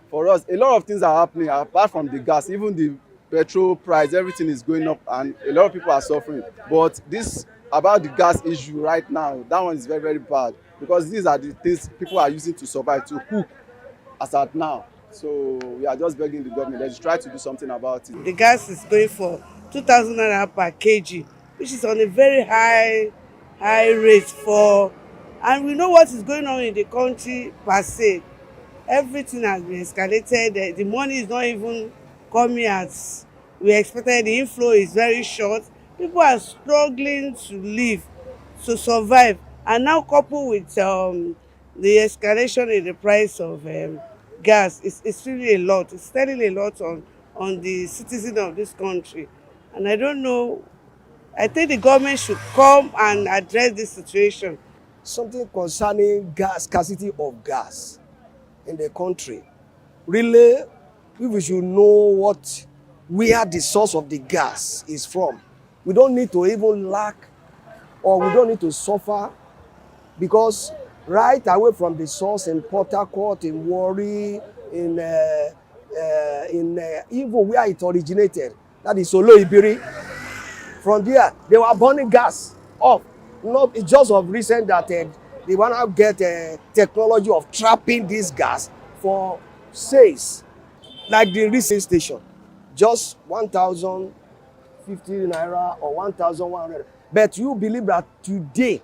For us, a lot of things are happening apart from the gas. Even the petrol price, everything is going up, and a lot of people are suffering. But this about the gas issue right now, that one is very, very bad, because these are the things people are using to survive, to cook as at now. So we are just begging the government, let's try to do something about it. The gas is going for 2,000 naira per kg, which is on a very high rate for, and we know what is going on in the country per se. Everything has been escalated. The money is not even coming as we expected. The inflow is very short. People are struggling to live, to survive, and now coupled with the escalation in the price of gas, it's really a lot. It's telling a lot on the citizens of this country, and I don't know. I think the government should come and address this situation. Something concerning scarcity of gas in the country. Really, we should know where the source of the gas is from. We don't need to even lack, or we don't need to suffer, because right away from the source in Port Harcourt, in Warri, in even where it originated, that is Solo Ibiri. From there, they were burning gas off. Not it's just of recent that they want to get technology of trapping this gas for sales, like the recent station, just 1,050 naira or 1,100. But you believe that today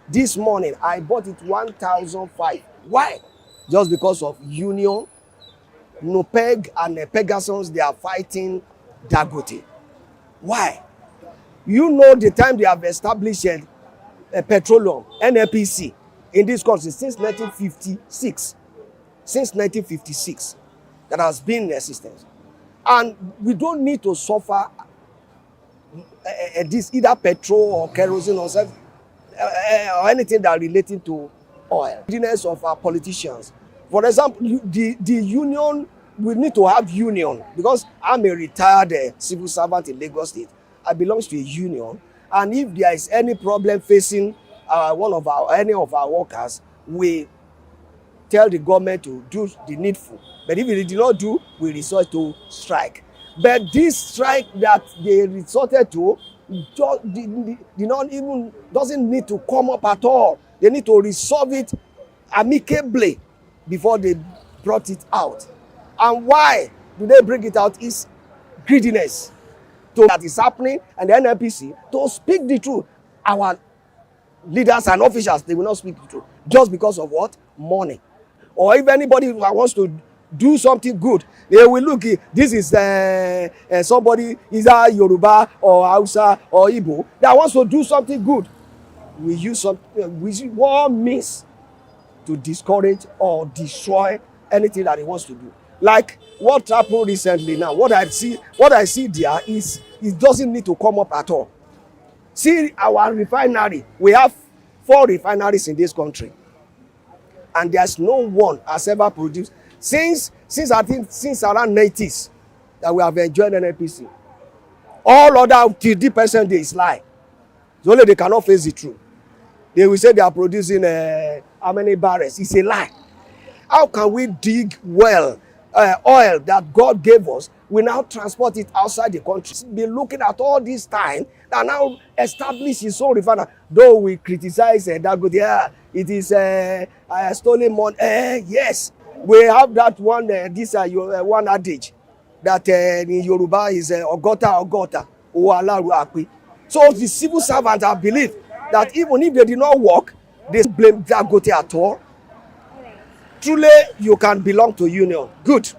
this morning I bought it 1,005. Why? Just because of union, Nopeg and Pegasus, they are fighting Dangote. Why? You know the time they have established petroleum, NNPC, in this country since 1956. Since 1956, that has been in existence. And we don't need to suffer this, either petrol or kerosene or anything that relating to oil. The needs of our politicians. For example, the union, we need to have union, because I'm a retired civil servant in Lagos State. I belong to a union, and if there is any problem facing any of our workers, we tell the government to do the needful. But if they did not do, we resort to strike. But this strike that they resorted to doesn't need to come up at all. They need to resolve it amicably before they brought it out. And why do they bring it out? Is greediness. That is happening, and the NNPC to speak the truth. Our leaders and officials, they will not speak the truth just because of what? Money. Or if anybody wants to do something good, they will look, this is somebody, either Yoruba or Hausa or Igbo, that wants to do something good. We use one means to discourage or destroy anything that he wants to do. Like what happened recently now, what I see there is, it doesn't need to come up at all. See our refinery, we have 4 refineries in this country, and there's no one has ever produced since I think since around 90s that we have enjoyed NNPC. All other till the present day is lie. It's only they cannot face the truth. They will say they are producing how many barrels. It's a lie. How can we dig well oil that God gave us? We now transport it outside the country. Been looking at all this time and now establish his own refinery. Though we criticize Dangote, it is stolen money. Yes, we have that one. One adage that in Yoruba is ogota owalaru ape. So the civil servants have believed that even if they did not work, they blame Dangote at all. Truly, you can belong to union. Good.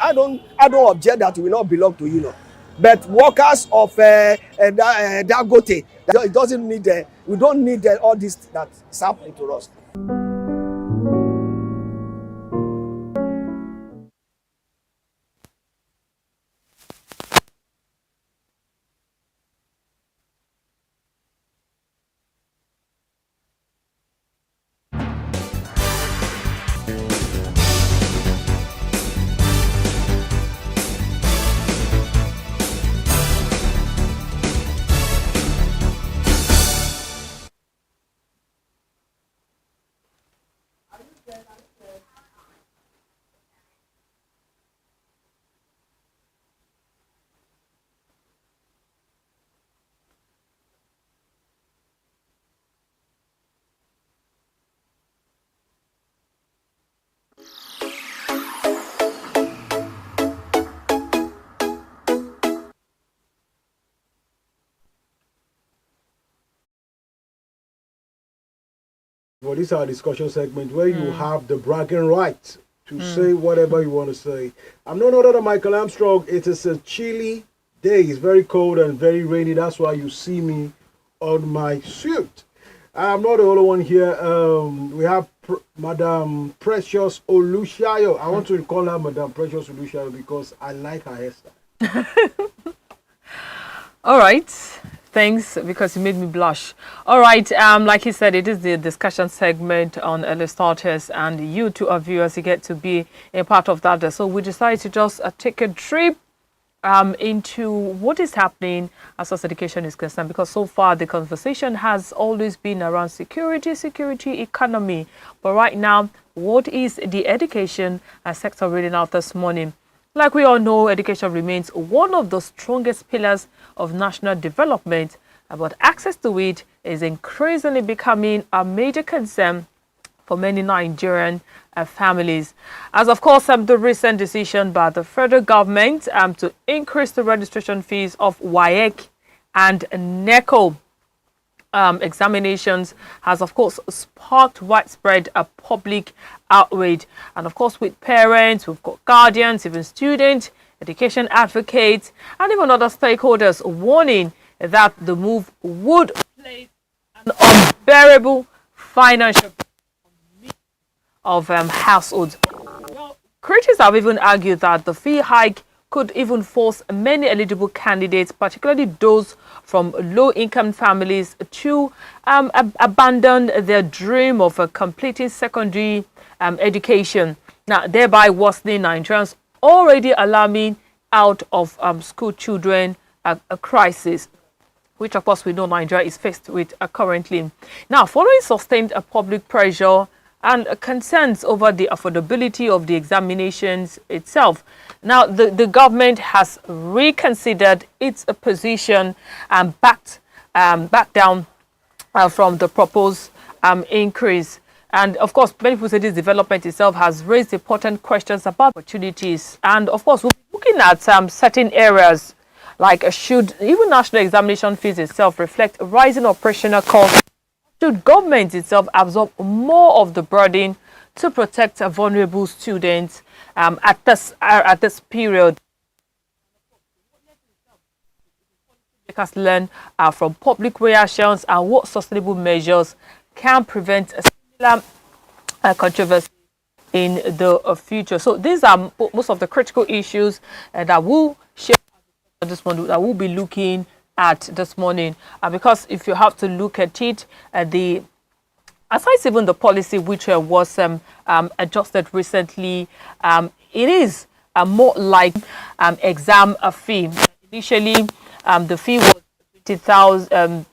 I don't object that we not belong to union. But workers of Dangote, it doesn't need we don't need all this that's happening to us. Well, this is our discussion segment where you have the bragging right to say whatever you want to say. I'm none other than Michael Armstrong. It is a chilly day. It's very cold and very rainy. That's why you see me on my suit. I'm not the only one here. We have Madam Precious Olushayo. I want to call her Madam Precious Olushayo because I like her hairstyle. All right. Thanks, because you made me blush. All right, like he said, it is the discussion segment on early starters, and you two, our viewers, you get to be a part of that. So we decided to just take a trip into what is happening as far as education is concerned, because so far the conversation has always been around security, economy. But right now, what is the education sector reading out this morning? Like we all know, education remains one of the strongest pillars of national development, but access to it is increasingly becoming a major concern for many Nigerian families. As of course, the recent decision by the federal government to increase the registration fees of WAEC and NECO examinations has of course sparked widespread public outrage, and of course with parents, we've got guardians, even students, education advocates, and even other stakeholders warning that the move would place an unbearable financial of households. Well, critics have even argued that the fee hike could even force many eligible candidates, particularly those from low-income families, to abandon their dream of completing secondary education, now thereby worsening Nigerians' already alarming out of school children a crisis, which of course we know Nigeria is faced with currently. Now, following sustained public pressure and concerns over the affordability of the examinations itself, now the government has reconsidered its position and backed down from the proposed increase. And of course, many people say this development itself has raised important questions about opportunities. And of course, we'll be looking at certain areas like should even national examination fees itself reflect rising operational costs? Should government itself absorb more of the burden to protect vulnerable students at this period? Us learn from public reactions and what sustainable measures can prevent a similar controversy in the future. So these are most of the critical issues that will shape this morning, that we'll be looking at this morning, because if you have to look at it, aside even the policy which was adjusted recently, it is more like exam fee. Initially, the fee was 20,000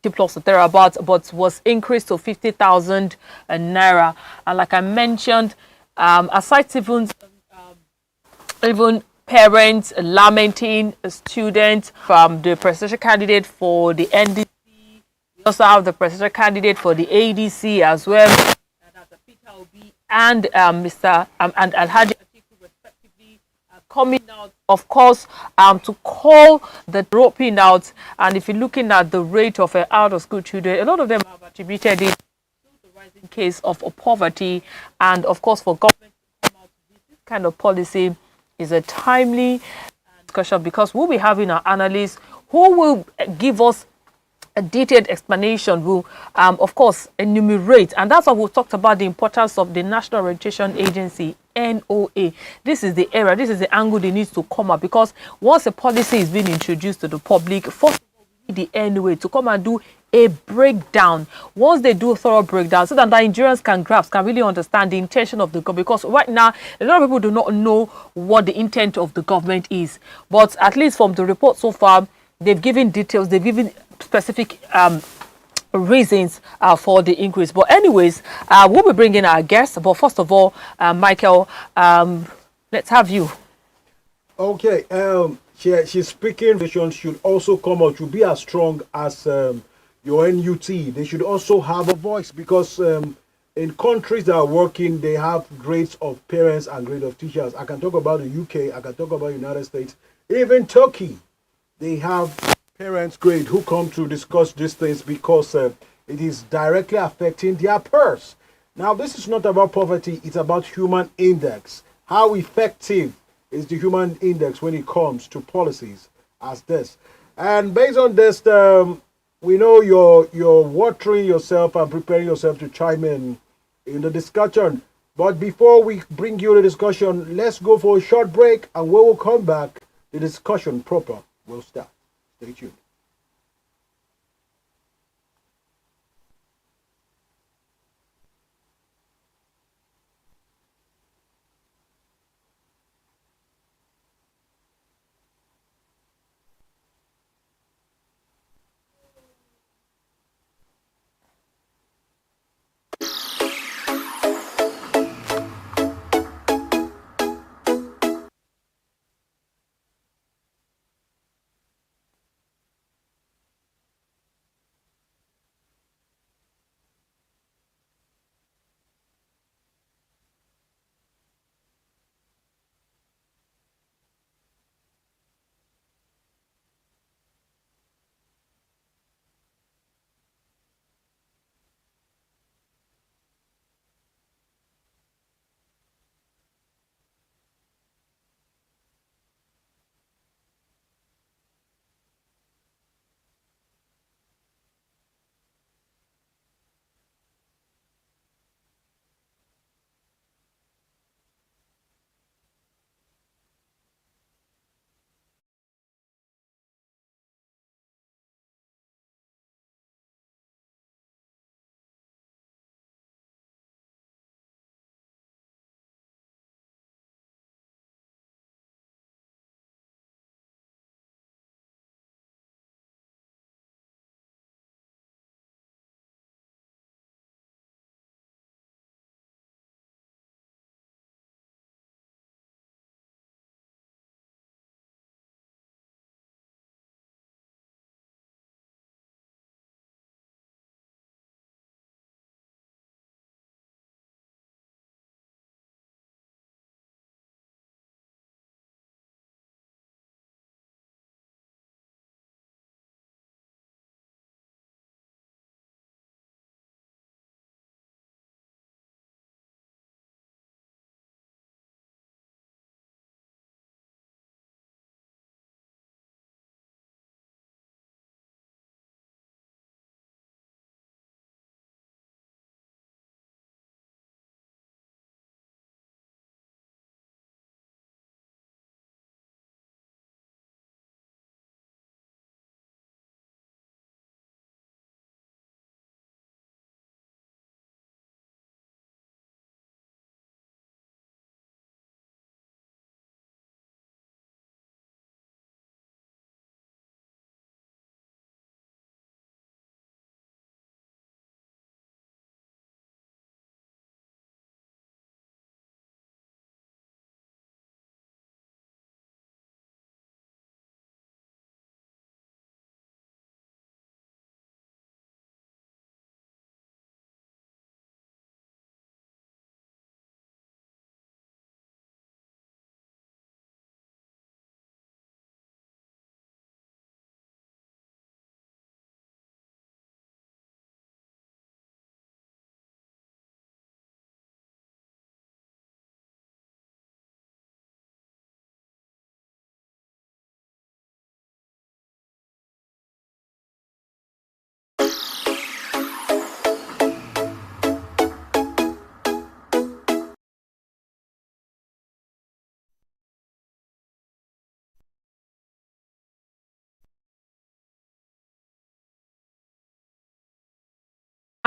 plus or thereabouts, but was increased to 50,000 naira. And like I mentioned, aside even parents lamenting students from the presidential candidate for the NDC, we also have the presidential candidate for the ADC as well, and that's Peter Obi and Mr. And Alhaji Atiku respectively, coming out, of course, to call the dropping out. And if you're looking at the rate of out of school children, a lot of them have attributed it to the rising case of poverty. And of course, for government to come out with this kind of policy is a timely discussion, because we'll be having our analysts who will give us a detailed explanation, will of course enumerate, and that's why we talked about the importance of the National Orientation Agency, NOA. This is the era, this is the angle they need to come up, because once a policy is being introduced to the public, first of all, we need the NOA to come and do a breakdown. Once they do a thorough breakdown, so that Nigerians can grasp, can really understand the intention of the government, because right now a lot of people do not know what the intent of the government is. But at least from the report so far, they've given details, they've given specific reasons for the increase. But anyways, we'll be bringing our guests. But first of all, Michael, let's have you. Okay. She's speaking. They should also come out to be as strong as your NUT. They should also have a voice, because in countries that are working, they have grades of parents and grades of teachers. I can talk about the UK. I can talk about the United States. Even Turkey, they have parents grade who come to discuss these things, because it is directly affecting their purse. Now, this is not about poverty, it's about human index. How effective is the human index when it comes to policies as this? And based on this, we know you're watering yourself and preparing yourself to chime in the discussion. But before we bring you the discussion, let's go for a short break, and when we'll come back, the discussion proper will start. Stay tuned.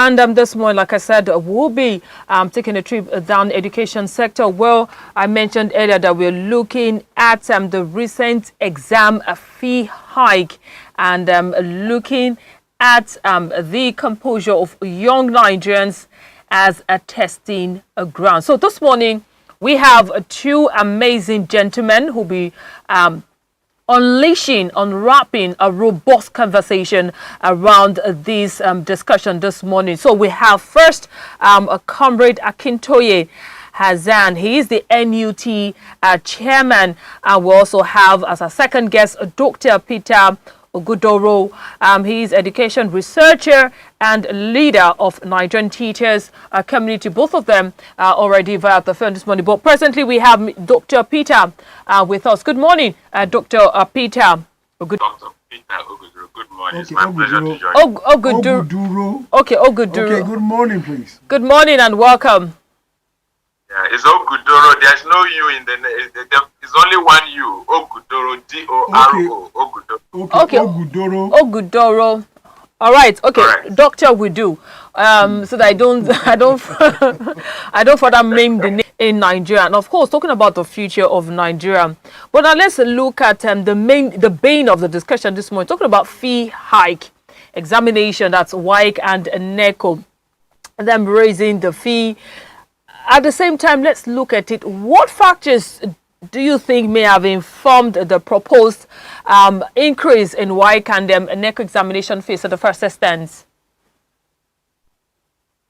And this morning, like I said, we'll be taking a trip down the education sector. Well, I mentioned earlier that we're looking at the recent exam fee hike and looking at the composure of young Nigerians as a testing ground. So this morning, we have two amazing gentlemen who'll be unwrapping a robust conversation around this discussion this morning. So we have first a comrade Akintoye Hazan. He is the NUT chairman. We also have as a second guest Dr. Peter Ogudoro. He is education researcher and leader of Nigerian Teachers Community. Both of them are already via the phone this morning. But presently we have Dr. Peter with us. Good morning, Dr. Peter. Dr. Peter Ogudoro. Good morning. Okay, It's my pleasure to join. Ogudoro. Okay, Ogudoro. Okay, good morning, please. Good morning and welcome. Yeah, it's Ogudoro. There's no U in the name. There's only one U. Ogudoro. D-O-R-O. Ogudoro. Okay. Ogudoro. Ogudoro. All right. Okay. Correct. Doctor, we do. So that I don't further name the name in Nigeria. And of course, talking about the future of Nigeria. But now let's look at the bane of the discussion this morning. Talking about fee hike, examination. That's WAEC and NECO. Them raising the fee. At the same time, let's look at it. What factors do you think may have informed the proposed increase in WAEC and NECO examination fees at the first instance?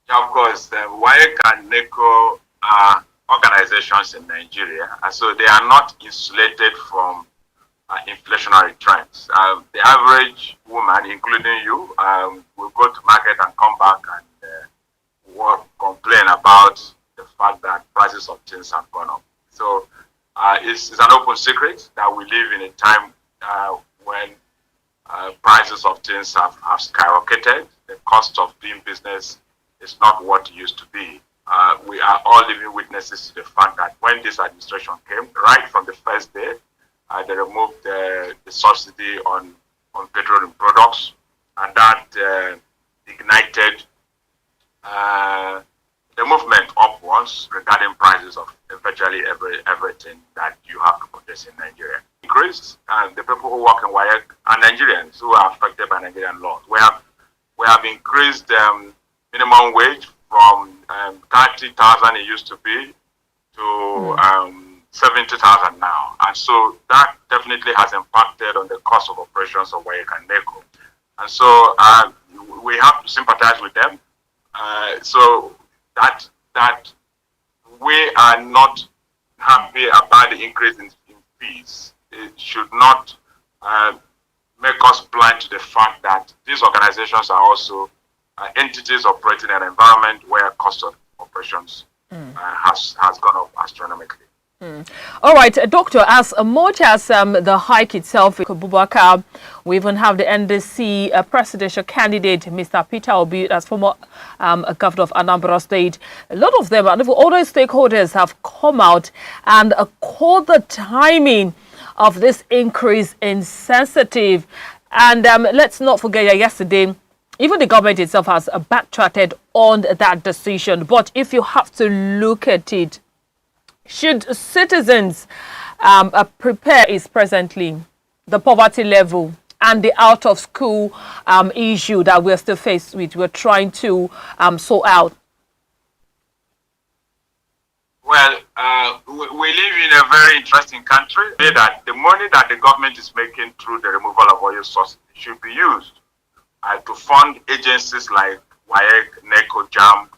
Yeah, of course, WAEC and NECO are organizations in Nigeria, and so they are not insulated from inflationary trends. The average woman, including you, will go to market and come back and complain about the fact that prices of things have gone up. So it's an open secret that we live in a time when prices of things have skyrocketed. The cost of doing business is not what it used to be. We are all living witnesses to the fact that when this administration came, right from the first day, they removed the subsidy on petroleum products, and that ignited the movement upwards regarding prices of virtually everything that you have to purchase in Nigeria. Increased, and the people who work in WAEC are Nigerians who are affected by Nigerian laws. We have increased minimum wage from 30,000 it used to be to 70,000 now, and so that definitely has impacted on the cost of operations of WAEC and NECO. And so we have to sympathize with them. So that we are not happy about the increase in fees. It should not make us blind to the fact that these organizations are also entities operating in an environment where cost of operations has gone up astronomically. All right, Doctor, as much as the hike itself, Bubakar, we even have the NDC presidential candidate, Mr. Peter Obi, as former governor of Anambra State. A lot of them, and all those stakeholders have come out and called the timing of this increase insensitive. And let's not forget that yesterday, even the government itself has backtracked on that decision. But if you have to look at it, should citizens prepare is presently the poverty level and the out of school issue that we're still faced with, we're trying to sort out? Well, we live in a very interesting country. That the money that the government is making through the removal of oil subsidy should be used to fund agencies like WAEC, NECO, JAM,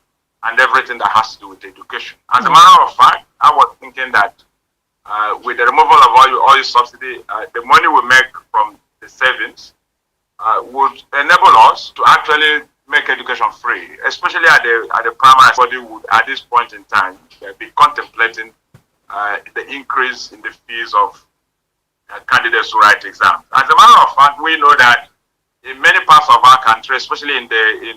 and everything that has to do with education. As a matter of fact, I was thinking that with the removal of oil subsidy, the money we make from the savings would enable us to actually make education free, especially at the primary. Body would, at this point in time, be contemplating the increase in the fees of candidates who write exams. As a matter of fact, we know that in many parts of our country, especially in the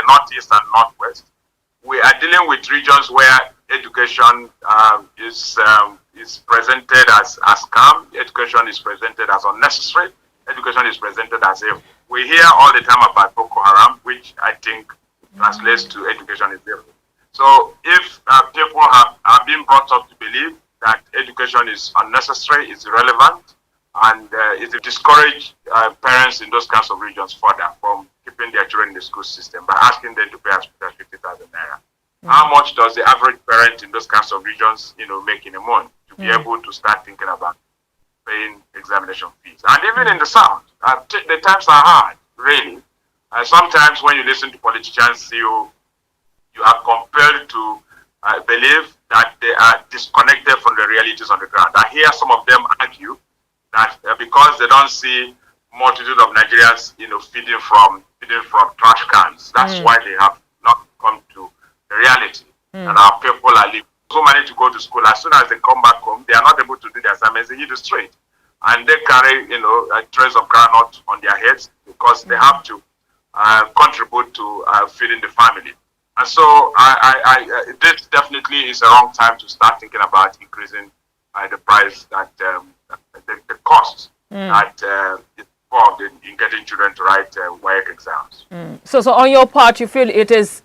northeast and northwest, we are dealing with regions where education is presented as scam, education is presented as unnecessary, education is presented as if we hear all the time about Boko Haram, which I think translates to education is evil. So if people have been brought up to believe that education is unnecessary, is irrelevant, and it discourage parents in those kinds of regions further from keeping their children in the school system by asking them to pay as much as 50,000 naira. How much does the average parent in those kinds of regions, make in a month to be able to start thinking about paying examination fees? And even in the South, the times are hard, really. Sometimes when you listen to politicians, you are compelled to believe that they are disconnected from the realities on the ground. I hear some of them argue that because they don't see multitude of Nigerians, feeding from trash cans, that's why they have not come to the reality that our people are living. So many to go to school. As soon as they come back home, they are not able to do their assignments. They hit the street, and they carry, trays of groundnut on their heads because they have to contribute to feeding the family. And so, this definitely is a wrong time to start thinking about increasing the price that the cost that is involved in getting children to write WAEC exams. So on your part, you feel it was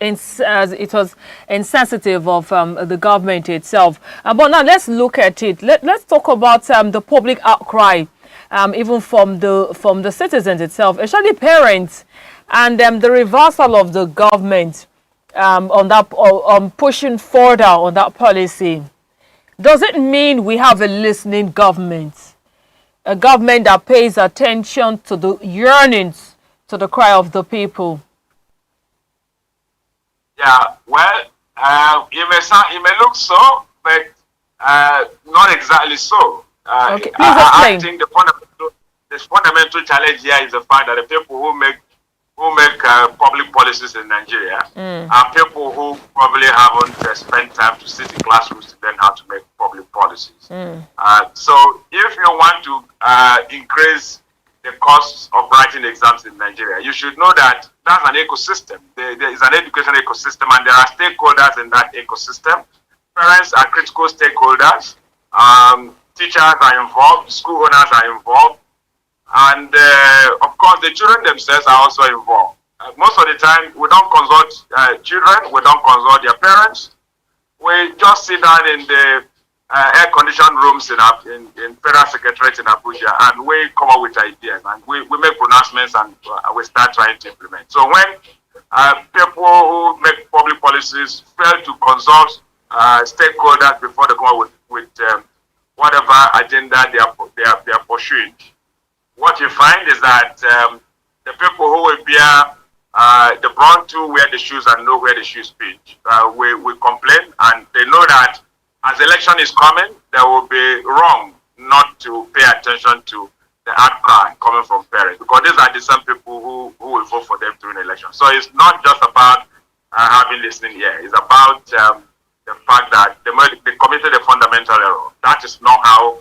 insensitive of the government itself. But now let's look at it. Let's talk about the public outcry, even from the citizens itself, especially parents, and the reversal of the government on pushing further on that policy. Does it mean we have a listening government? A government that pays attention to the yearnings, to the cry of the people? Yeah, well, it may look so, but not exactly so. Okay, please explain. I think the fundamental challenge here is the fact that the people who make public policies in Nigeria are people who probably haven't spent time to sit in classrooms to learn how to make public policies. So if you want to increase the costs of writing exams in Nigeria, you should know that that's an ecosystem. There is an education ecosystem, and there are stakeholders in that ecosystem. Parents are critical stakeholders. Teachers are involved. School owners are involved. And of course, the children themselves are also involved. Most of the time, we don't consult children, we don't consult their parents. We just sit down in the air-conditioned rooms in Federal Secretariat in Abuja, and we come up with ideas, and we make pronouncements, and we start trying to implement. So when people who make public policies fail to consult stakeholders before they come up with whatever agenda they are pursuing, what you find is that the people who will bear the brunt to wear the shoes and know where the shoes pinch, we complain, and they know that as election is coming, they will be wrong not to pay attention to the outcry coming from parents, because these are the same people who will vote for them during the election. So it's not just about having listening here. It's about the fact that they committed a fundamental error. That is not how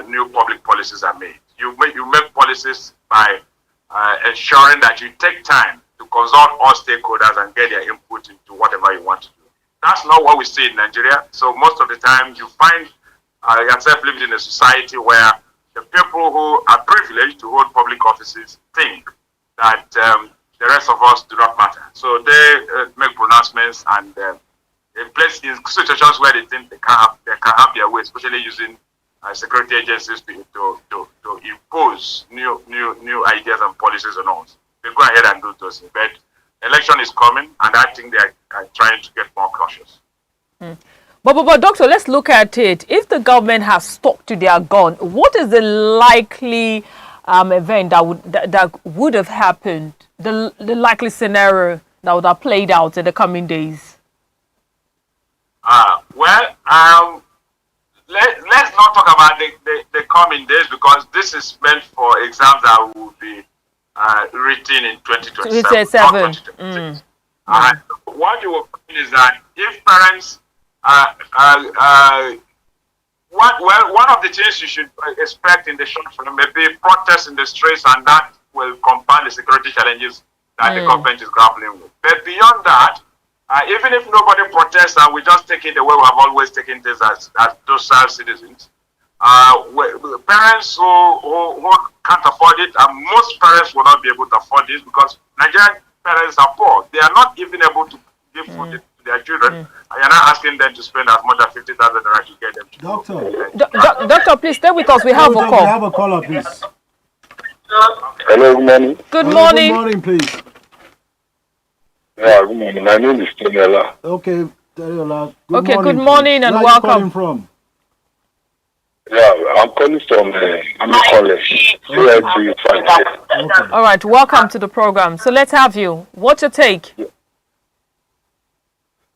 new public policies are made. You make policies by ensuring that you take time to consult all stakeholders and get their input into whatever you want to do. That's not what we see in Nigeria. So most of the time you find yourself living in a society where the people who are privileged to hold public offices think that the rest of us do not matter. So they make pronouncements, and in situations where they think they can have their way, especially using security agencies to impose new ideas and policies on us. They go ahead and do those things. But election is coming, and I think they are trying to get more cautious. But doctor, let's look at it. If the government has stuck to their gun, what is the likely event that would have happened? The likely scenario that would have played out in the coming days? Let's not talk about the coming days, because this is meant for exams that will be written in 2027. What you will find is that if parents, one of the things you should expect in the short term may be protests in the streets, and that will compound the security challenges that the government is grappling with. But beyond that, even if nobody protests and we just take it the way we have always taken this as docile citizens, Parents who can't afford it, and most parents will not be able to afford this because Nigerian parents are poor. They are not even able to give food to their children. And you're not asking them to spend as much as 50,000 naira to get them to Doctor. Doctor, please stay with us. We have a We call. have a caller, please. Hello, good morning. Good Hello, morning. Good morning, please. Yeah, good morning. My name is Tonela. Okay, Tariola. Good morning and Where welcome. Are you calling from? Yeah, I'm calling from Army College. Okay. All right, welcome to the program. So let's have you. What's your take?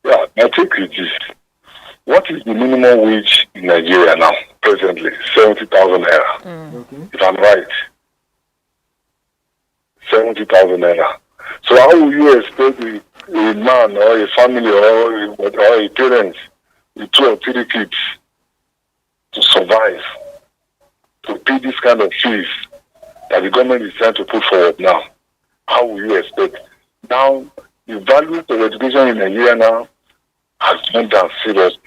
Yeah, my take is this. What is the minimum wage in Nigeria now, presently? 70,000 naira. Okay. If I'm right. 70,000 naira. So how will you expect a man or a family or a parent with 2 or 3 kids to survive, to pay this kind of fees that the government is trying to put forward now? How will you expect? Now, the value of education in Nigeria now has gone down seriously.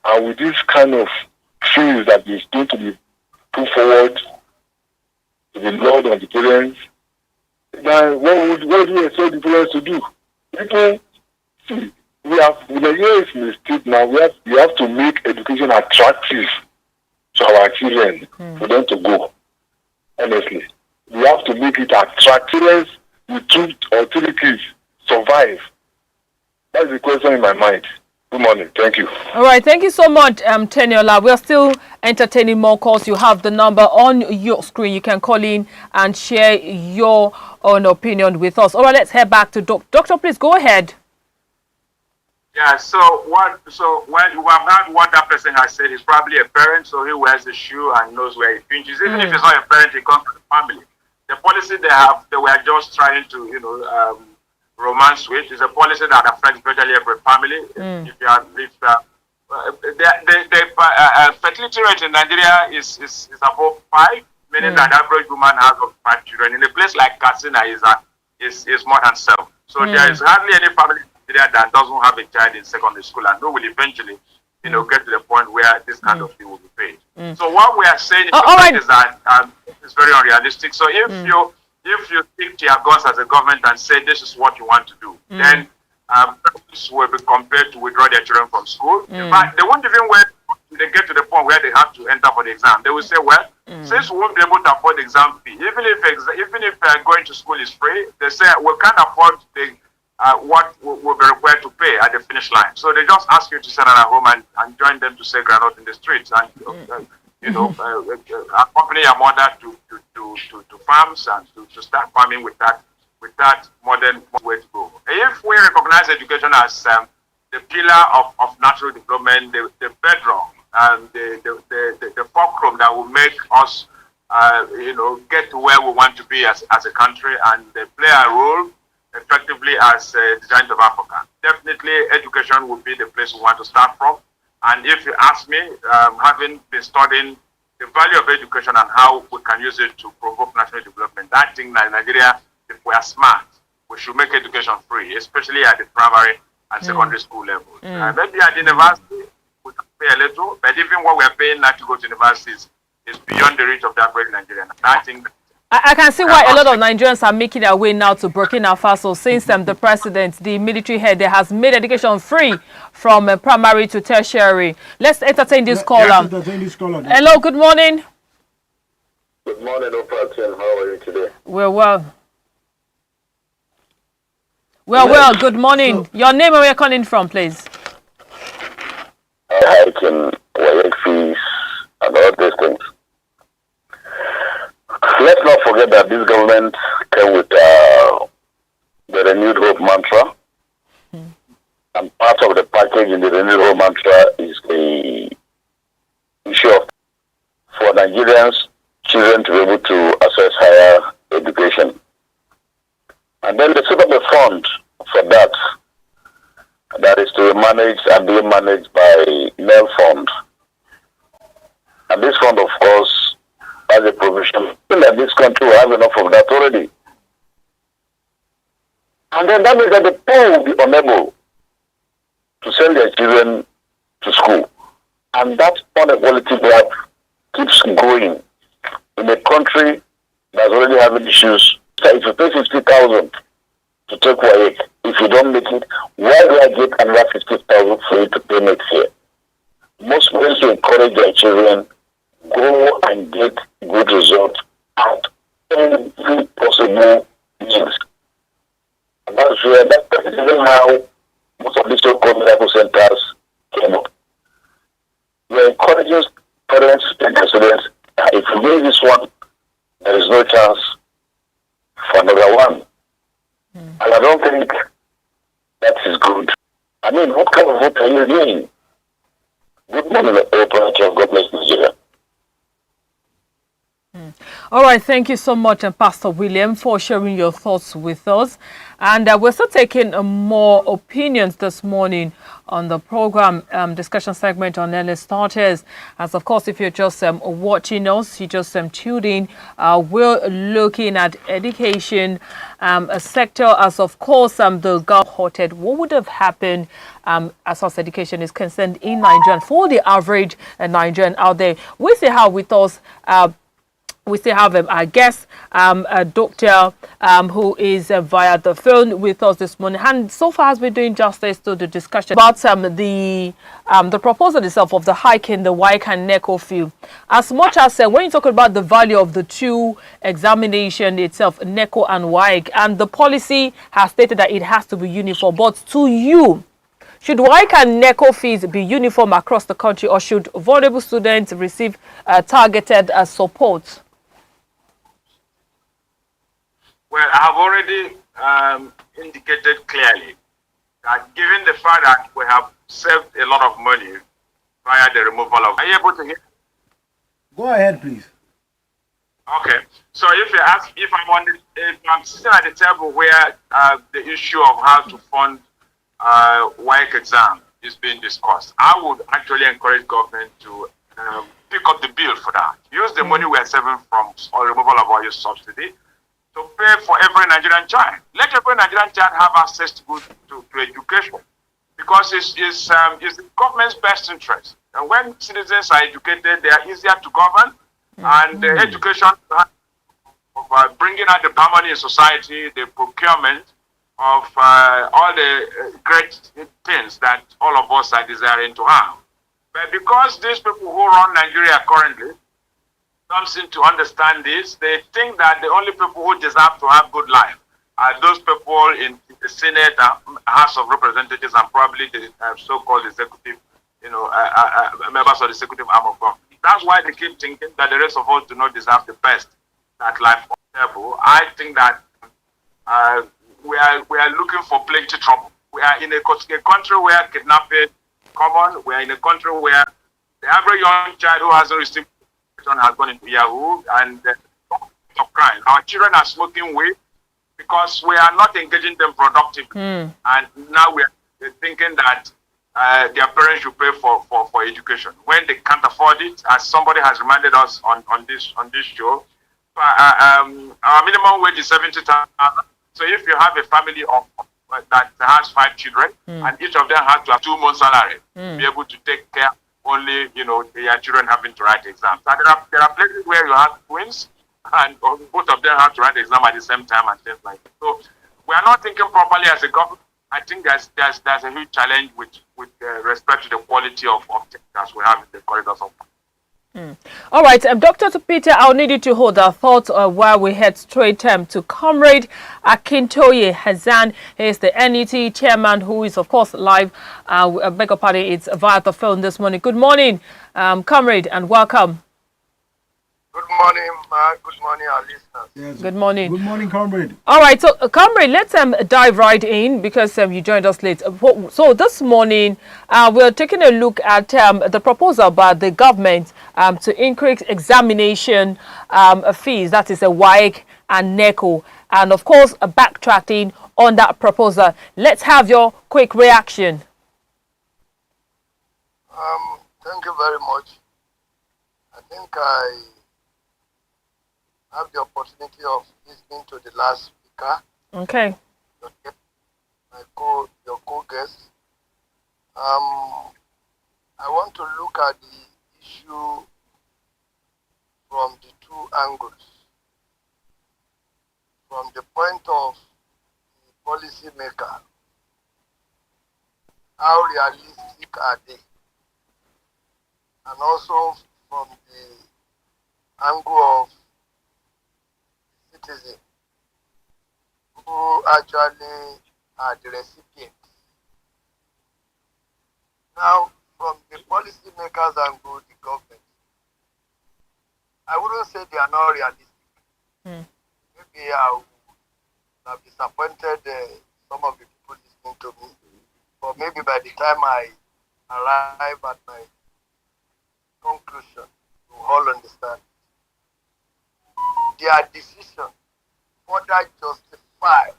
And with this kind of fees that is going to be put forward to the Lord of the parents, now what do you expect the parents to do? People, see, Nigeria is in a state now, we have to make education attractive to our children for them to go. Honestly, we have to make it attractive with 2 or 3 kids survive. That's the question in my mind. Good morning. Thank you. All right. Thank you so much, Teniola. We are still entertaining more calls. You have the number on your screen. You can call in and share your own opinion with us. All right. Let's head back to Doctor. Please go ahead. Yeah, so when you have heard what that person has said, he's probably a parent, so he wears the shoe and knows where he pinches. Even if he's not a parent, he comes from the family. The policy they were just trying to, romance with is a policy that affects virtually every family. The fertility rate in Nigeria is above 5, meaning that average woman has 5 children. In a place like Katsina is more than 7. So there is hardly any family that doesn't have a child in secondary school and who will eventually, get to the point where this kind of thing will be paid. So what we are saying is that it's very unrealistic. So if you stick to your guns as a government and say this is what you want to do, then parents will be compelled to withdraw their children from school. In fact, they won't even wait till they get to the point where they have to enter for the exam. They will say, well, since we won't be able to afford the exam fee, even if going to school is free, they say we can't afford what will be required to pay at the finish line. So they just ask you to sit at home and join them to say granite in the streets and accompany your mother to farms and to start farming with that modern way to go. If we recognize education as the pillar of natural development, the bedrock and the fulcrum that will make us get to where we want to be as a country and play a role effectively as the giant of Africa. Definitely education would be the place we want to start from. And if you ask me, having been studying the value of education and how we can use it to provoke national development, I think that in Nigeria, if we are smart, we should make education free, especially at the primary and secondary school levels. Maybe at the university, we can pay a little, but even what we are paying now to go to universities is beyond the reach of the average Nigerian. I think I can see why a lot of Nigerians are making their way now to Burkina Faso since the president, the military head, has made education free from primary to tertiary. Let's entertain this caller. Hello, good morning. Good morning, Operatune. How are you today? We're well. Well, good morning. Your name and where you're calling from, please. I can work fees and all these things. Let's not forget that this government came with the renewed hope mantra. And part of the package in the renewed hope mantra is the issue of for Nigerians, children to be able to access higher education. And then they set up a fund for that. That is to be managed and being managed by NEL Fund. And this fund, of course, has a provision that this country will have enough of that already. And then that means that the poor will be unable to send their children to school. And that inequality gap keeps going in a country that's already having issues. So if you pay 50,000 to take WAEC, if you don't make it, why do I get another 50,000 for you to pay next year? Most parents encourage their children go and get good results at every possible means. And that's where that is even how most of these so-called medical centers came up. We're encouraging parents and students that if you do this one, there is no chance for another one. And I don't think that is good. I mean, what kind of vote are you doing? Good morning, Operatune. God bless Nigeria. All right, thank you so much, Pastor William, for sharing your thoughts with us. And we're still taking more opinions this morning on the program discussion segment on early starters. As of course, if you're just watching us, you just tuned in, we're looking at education, a sector as of course the halted. What would have happened as far as education is concerned in Nigeria and for the average Nigerian out there? We see how with us we still have our guest, a doctor who is via the phone with us this morning, and so far has been doing justice to the discussion about the proposal itself of the hike in the WAEC and NECO field. As much as when you talk about the value of the two examination itself, NECO and WAEC, and the policy has stated that it has to be uniform, but to you, should WAEC and NECO fees be uniform across the country, or should vulnerable students receive targeted support? Well, I have already indicated clearly that given the fact that we have saved a lot of money via the removal of... Are you able to hear? Go ahead, please. Okay. So if I'm sitting at the table where the issue of how to fund WAEC exam is being discussed, I would actually encourage government to pick up the bill for that. Use the money we are saving from removal of oil subsidy to pay for every Nigerian child. Let every Nigerian child have access to education, because it's the government's best interest. And when citizens are educated, they are easier to govern, and the education of bringing out the harmony in society, the procurement of all the great things that all of us are desiring to have. But because these people who run Nigeria currently don't seem to understand this, they think that the only people who deserve to have good life are those people in the Senate, House of Representatives, and probably the so-called executive, members of the executive arm of government. That's why they keep thinking that the rest of us do not deserve the best that life possible. I think that we are looking for plenty of trouble. We are in a country where kidnapping is common. We are in a country where the average young child who hasn't received has gone into Yahoo and of crime. Our children are smoking weed because we are not engaging them productively. And now we are thinking that their parents should pay for education when they can't afford it. As somebody has reminded us on this show, our minimum wage is 70,000. So if you have a family that has 5 children and each of them has to have 2 months' salary, be able to take care only, their children having to write exams. And there are places where you have twins and both of them have to write exam at the same time and things like that. So we are not thinking properly as a government. I think there's a huge challenge with respect to the quality of things we have in the corridors of. All right, Dr. Peter, I'll need you to hold our thoughts while we head straight to Comrade Akintoye Hazan. He is the NET chairman, who is, of course, live. Beg your pardon, it's via the phone this morning. Good morning, Comrade, and welcome. Good morning, Mark. Good morning, our listeners. Yes. Good morning. Good morning, Comrade. All right, so Comrade, let's dive right in because you joined us late. So this morning, we're taking a look at the proposal by the government to increase examination fees, that is a WAEC and NECO, and of course, backtracking on that proposal. Let's have your quick reaction. Thank you very much. I think I have the opportunity of listening to the last speaker. Okay. Your co-guest. I want to look at the issue from the two angles. From the point of the policy maker, how realistic are they? And also from the angle of the citizen, who actually are the recipients. Now, from the policy makers angle, the government, I wouldn't say they are not realistic. Maybe I would have disappointed some of the people listening to me, but maybe by the time I arrive at my conclusion, you all understand. Their decision further justify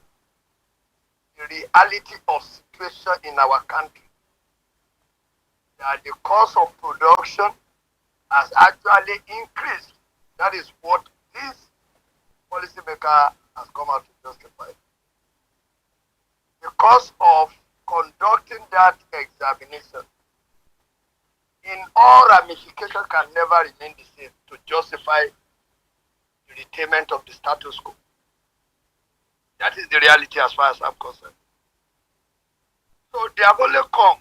the reality of situation in our country. That the cost of production has actually increased. That is what this policymaker has come out to justify. The cost of conducting that examination in all ramifications can never remain the same to justify the retainment of the status quo. That is the reality as far as I'm concerned. So they have only come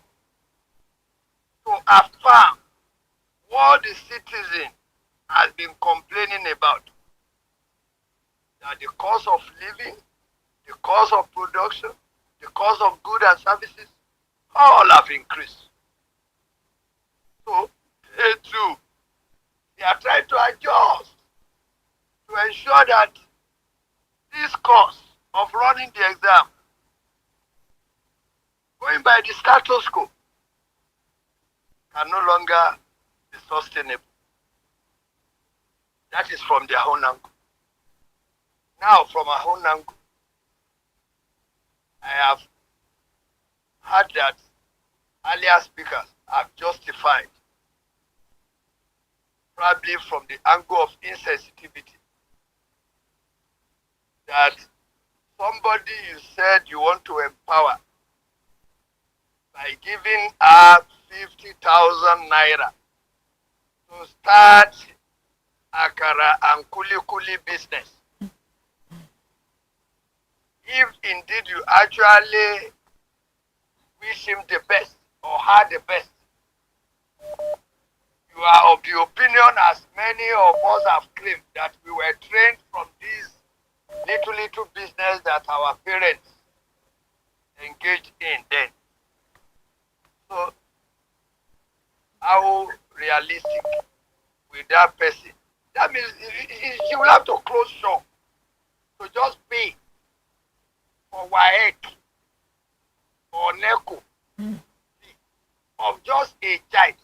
to affirm what the citizen has been complaining about. That the cost of living, the cost of production, the cost of goods and services, all have increased. So they too, they are trying to adjust to ensure that this cost of running the exam, going by the status quo, can no longer be sustainable. That is from their own angle. Now, from our own angle, I have heard that earlier speakers have justified, probably from the angle of insensitivity, that somebody you said you want to empower by giving her 50,000 naira to start akara and kuli business. If indeed you actually wish him the best or her the best, you are of the opinion, as many of us have claimed, that we were trained from this little business that our parents engaged in then. So, how realistic with that person? That means she will have to close shop to just pay for WAEC or NECO of just a child.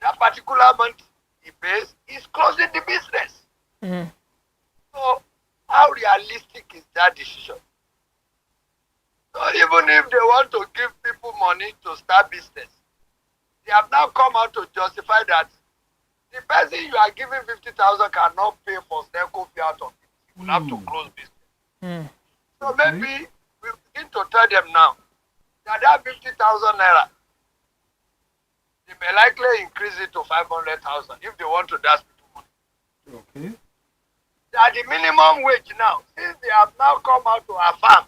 That particular month he pays is closing the business. So, how realistic is that decision? So, even if they want to give people money to start business, they have now come out to justify that the person you are giving 50,000 cannot pay for NECO fee out of it. You will have to close business. So maybe we begin to tell them now that 50,000 naira, they may likely increase it to 500,000 if they want to dash people money. Okay. That the minimum wage now, since they have now come out to affirm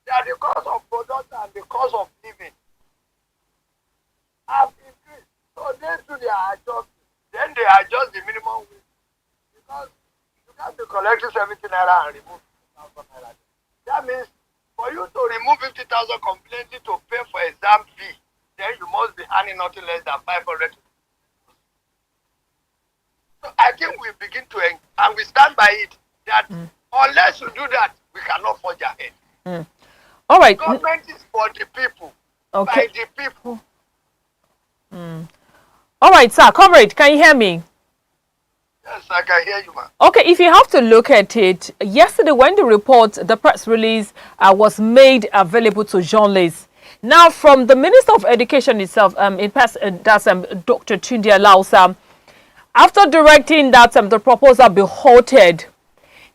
that the cost of production and the cost of living have increased. So they do their adjustment. Then they adjust the minimum wage. Because you can't be collecting 70 naira and remove 50,000 naira. That means for you to remove 50,000 completely to pay for exam fee, then you must be earning nothing less than 500. So I think we begin to, and we stand by it, that unless you do that, we cannot forge ahead. All right. Government is for the people, okay. by the people. All right, sir. Comrade, can you hear me? Yes, I can hear you, man. Okay, if you have to look at it, yesterday when the report, the press release was made available to journalists. Now, from the Minister of Education itself, that's Dr. Tunde Alausa, after directing that the proposal be halted,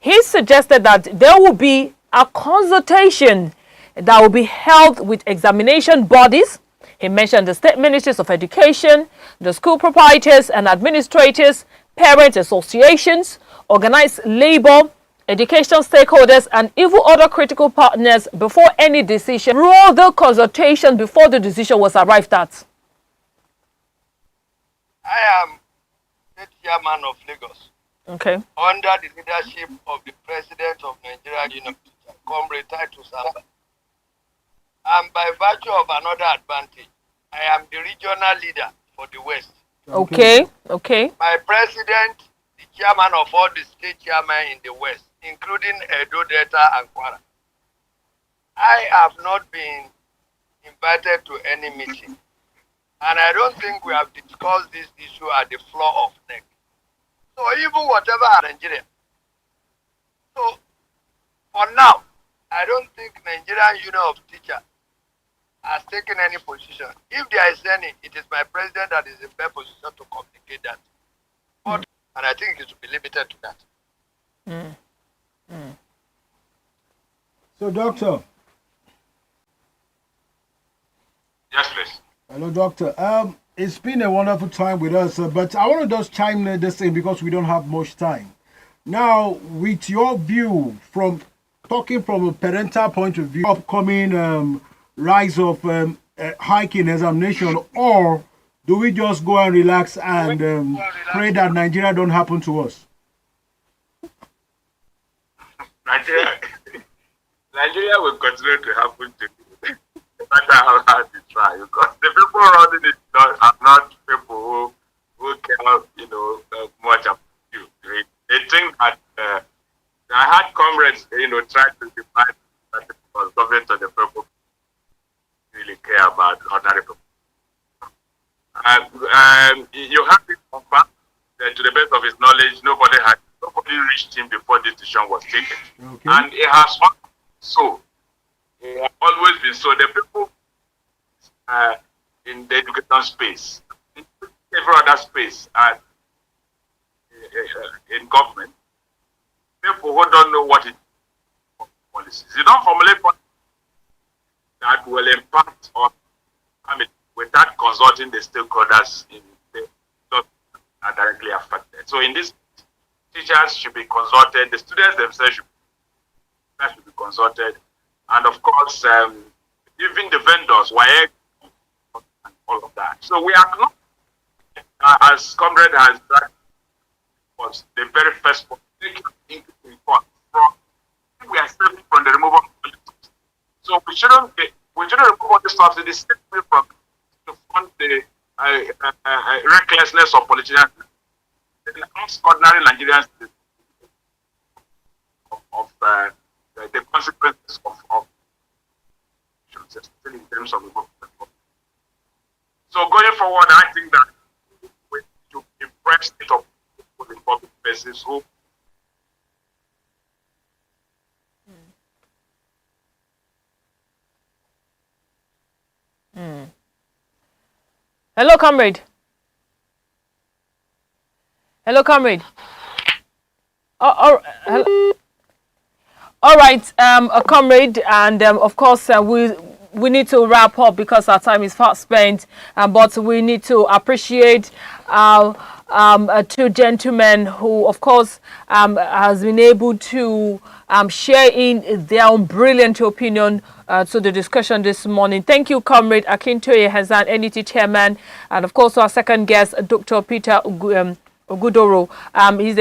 he suggested that there will be a consultation that will be held with examination bodies. He mentioned the state ministries of education, the school proprietors and administrators, parent associations, organized labor, education stakeholders, and even other critical partners before any decision. Through the consultation before the decision was arrived at. I am the chairman of Lagos. Okay. Under the leadership of the President of Nigeria Union, Comrade Titus Samba. And by virtue of another advantage, I am the regional leader for the West. Okay. Okay. My president, the chairman of all the state chairmen in the West, including Edo, Delta, and Kwara. I have not been invited to any meeting. And I don't think we have discussed this issue at the floor of NEC. So even whatever Nigeria. So for now, I don't think Nigerian Union of Teachers has taken any position. If there is any, it is my president that is in best position to communicate that. But, and I think it should be limited to that. So, Doctor. Yes, please. Hello, Doctor. It's been a wonderful time with us, but I want to just chime in this in because we don't have much time. Now, with your view, from talking from a parental point of view, upcoming rise of hiking examination, or do we just go and relax and pray that Nigeria don't happen to us? Nigeria will continue to happen to you, no matter how hard you try, because the people running it are not people who care, much about you. They think that I had comrades, try to define that it was government of the people really care about ordinary people. You have to confirm that to the best of his knowledge, nobody reached him before this decision was taken. Okay. And it has so. It has always been so. The people in the education space, in every other space, in government, people who don't know what it is policies. You don't formulate policies that will impact on family without consulting the stakeholders in the are directly affected. So in this, teachers should be consulted, the students themselves should be consulted, and of course, even the vendors, WAEC, and all of that. So we are not, as Comrade has done, was the very first one, from we are saving from the removal of politics. So we shouldn't remove all the subsidies from to fund the recklessness of politicians. The ordinary Nigerians of the consequences of in terms of the book. So going forward, I think that we should impress it of people in public places who Hello, comrade. Hello, comrade. Hello. All right, comrade, and of course we need to wrap up because our time is fast spent. But we need to appreciate two gentlemen who, of course, has been able to share in their own brilliant opinion to the discussion this morning. Thank you, Comrade Akintoye Hazan, NET Chairman, and of course our second guest, Dr. Peter Ogudoro. He's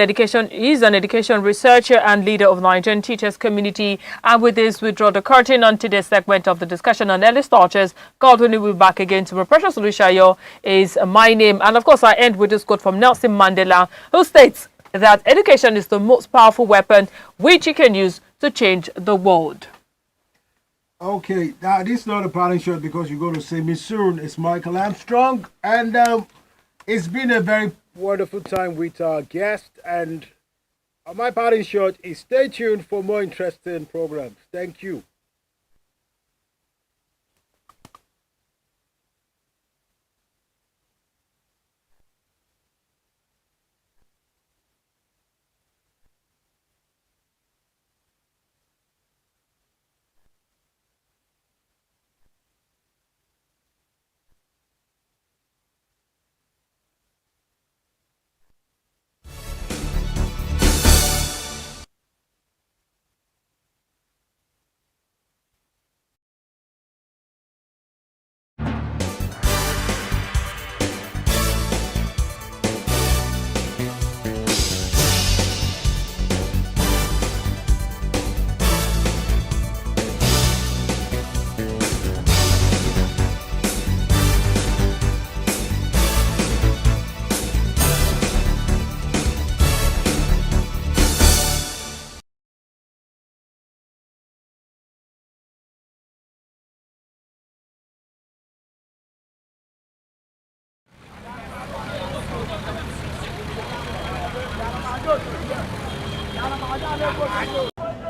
an education researcher and leader of the Nigerian teachers community. And with this, we draw the curtain on today's segment of the discussion on early starters. God willing, we'll be back again. To Precious Olushayo is my name. And of course, I end with this quote from Nelson Mandela, who states that education is the most powerful weapon which you can use to change the world. Okay, now this is not a parting shot because you're going to see me soon. It's Michael Armstrong, and it's been a very wonderful time with our guest. And my parting shot is stay tuned for more interesting programs. Thank you.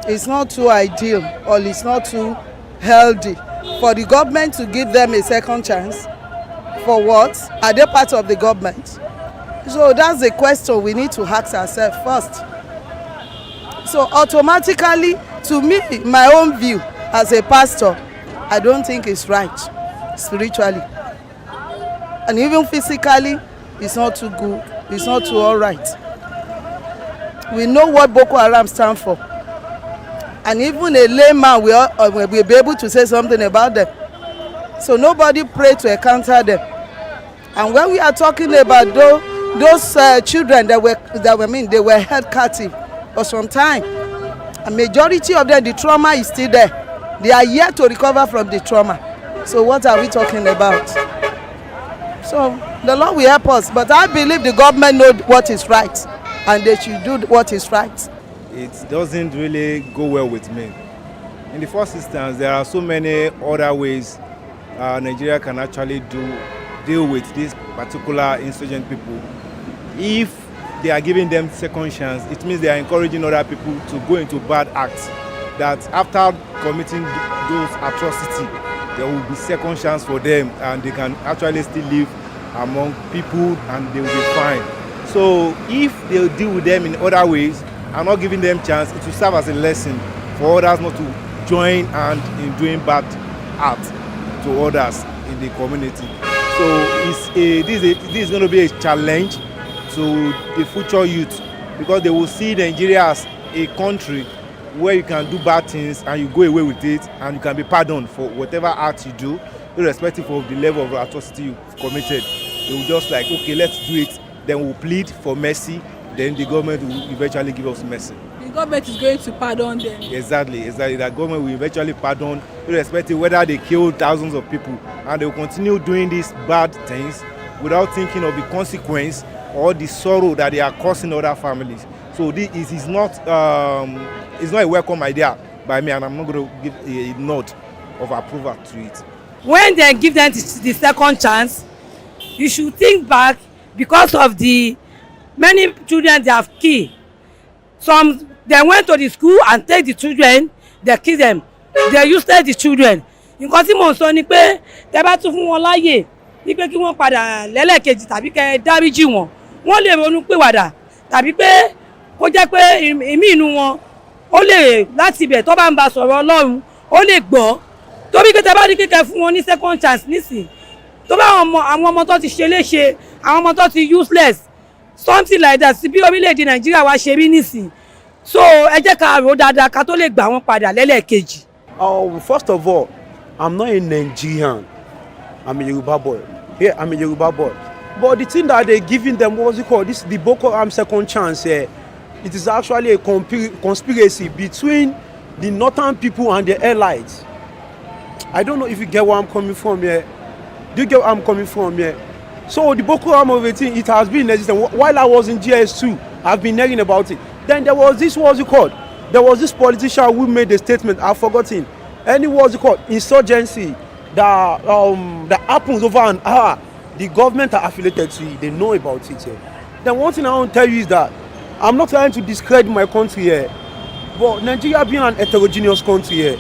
It's not too ideal, or it's not too healthy for the government to give them a second chance. For what? Are they part of the government? So that's the question we need to ask ourselves first. So automatically, to me, my own view as a pastor, I don't think it's right spiritually. And even physically, it's not too good. It's not too all right. We know what Boko Haram stand for. And even a layman will be able to say something about them. So nobody pray to encounter them. And when we are talking about those children they were held captive for some time, a majority of them, the trauma is still there. They are yet to recover from the trauma. So what are we talking about? So the Lord will help us. But I believe the government knows what is right, and they should do what is right. It doesn't really go well with me. In the first instance, there are so many other ways Nigeria can actually deal with these particular insurgent people. If they are giving them second chance, it means they are encouraging other people to go into bad acts. That after committing those atrocities, there will be second chance for them, and they can actually still live among people and they will be fine. So if they deal with them in other ways and not giving them chance, it will serve as a lesson for others not to join hand in doing bad acts to others in the community. So this is going to be a challenge to the future youth, because they will see Nigeria as a country where you can do bad things and you go away with it, and you can be pardoned for whatever act you do, irrespective of the level of atrocity you committed. They will just like, okay, let's do it, then we'll plead for mercy, then the government will eventually give us mercy. The government is going to pardon them. Exactly. The government will eventually pardon, irrespective whether they killed thousands of people, and they will continue doing these bad things without thinking of the consequence or the sorrow that they are causing other families. So this is not a welcome idea by me, and I'm not going to give a nod of approval to it. When they give them the second chance, you should think back, because of the many children they have killed. Some they went to the school and take the children, they kill them, they useless the children. Nǹkan tí mò ń sọ ni pé tẹ́ bá tún fún wọn láyè ní pé kí wọ́n padà lẹ́lẹ́kejì tàbí kẹ́ dáríjì wọn, wọ́n lè ronú pìwàdà, tàbí pé kó jẹ́ pé ìmí inú wọn ó lè láti ibẹ̀ tó bá ń bá sọ̀rọ̀ Ọlọ́run ó lè gbọ́. Torí pé tẹ́ bá ní kíkẹ́ fún wọn ní second chance nísìn, tó bá àwọn ọmọ tó ti ṣe léṣe, àwọn ọmọ tó ti useless, something like that, sí bí orílẹ̀-èdè Nàìjíríà wa ṣe rí nísìn. So ẹ jẹ́ ká rò dáadáa ká tó lè gbà wọ́n padà lẹ́lẹ́kejì. First of all, I'm not a Nigerian. I'm a Yoruba boy. Yeah, I'm a Yoruba boy. But the thing that they're giving them, what's it called? The Boko Haram second chance. It is actually a conspiracy between the northern people and the allies. I don't know if you get where I'm coming from here. Do you get where I'm coming from here? So the Boko Haram of it has been in existence. While I was in GS2, I've been hearing about it. Then there was this, what's it called? There was this politician who made a statement, I've forgotten. And it was called insurgency that happens over an hour. The government are affiliated to it, they know about it. Then one thing I want to tell you is that I'm not trying to discredit my country here, but Nigeria being an heterogeneous country here,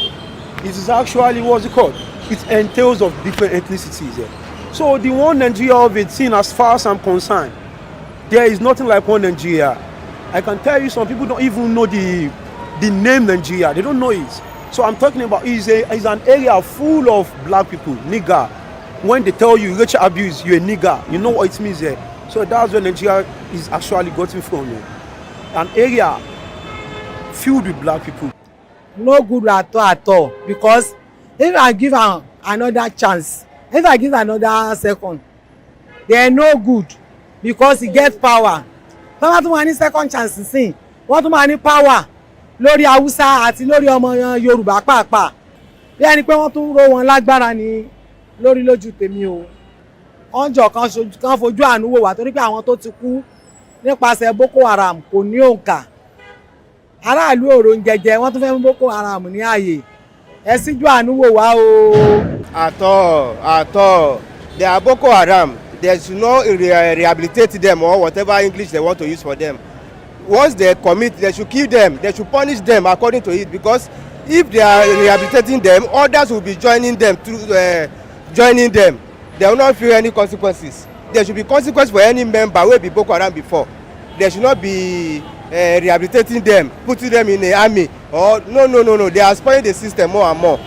it is actually, what's it called? It entails of different ethnicities here. So the one Nigeria of it, seen as far as I'm concerned, there is nothing like one Nigeria. I can tell you some people don't even know the name Nigeria, they don't know it. So I'm talking about is an area full of black people, nigger. When they tell you racial abuse, you're a nigger, you know what it means there. So that's where Nigeria is actually gotten from. An area filled with black people. No good at all, because if I give am another chance, if I give another second, they are no good, because he get power. Tọ́lá tún wà ní second chance sí, wọ́n tún máa ní power lórí Haúsá àti lórí ọmọ Yorùbá pàápàá. Bí ẹni pé wọ́n tún ró wọn lágbára ní lórí lójú tèmi o. Ọjọ́ kan fojú àánú wò wá torí pé àwọn tó ti kú nípasẹ̀ Boko Haram kò ní òǹkà. Aráàlú òrò ń jẹjẹ, wọ́n tún fẹ́ mú Boko Haram ní ààyè. Ẹ síjú àánú wò wá o. At all. They are Boko Haram. There's no rehabilitate them or whatever English they want to use for them. once they commit, they should kill them. They should punish them according to it, because if they are rehabilitating them, others will be joining them through joining them. They will not feel any consequences. There should be consequence for any member wey be Boko Haram before. They should not be rehabilitating them, putting them in the army, or no. They are spoiling the system more and more.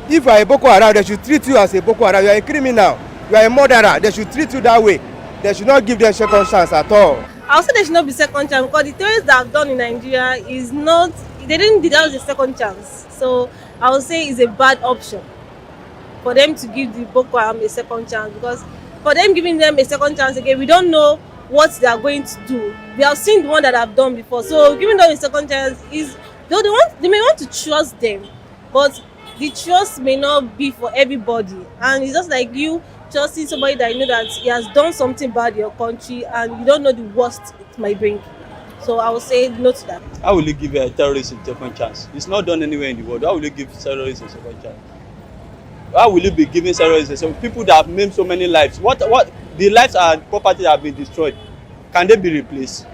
If you are a Boko Haram, they should treat you as a Boko Haram. You are a criminal, you are a murderer. They should treat you that way. They should not give them second chance at all. I'll say there should not be second chance, because the terrorists that have done in Nigeria is not, they didn't deserve a second chance. So I would say it's a bad option for them to give the Boko Haram a second chance, because for them giving them a second chance again, we don't know what they are going to do. We have seen the one that have done before. So giving them a second chance is, though they may want to trust them, but the trust may not be for everybody. And it's just like you trusting somebody that you know that he has done something bad in your country and you don't know the worst it might bring. So I would say no to that. How will you give a terrorist a second chance? It's not done anywhere in the world. How will you give terrorists a second chance? How will you be giving terrorists a second? People that have maimed so many lives, what the lives and property that have been destroyed, can they be replaced?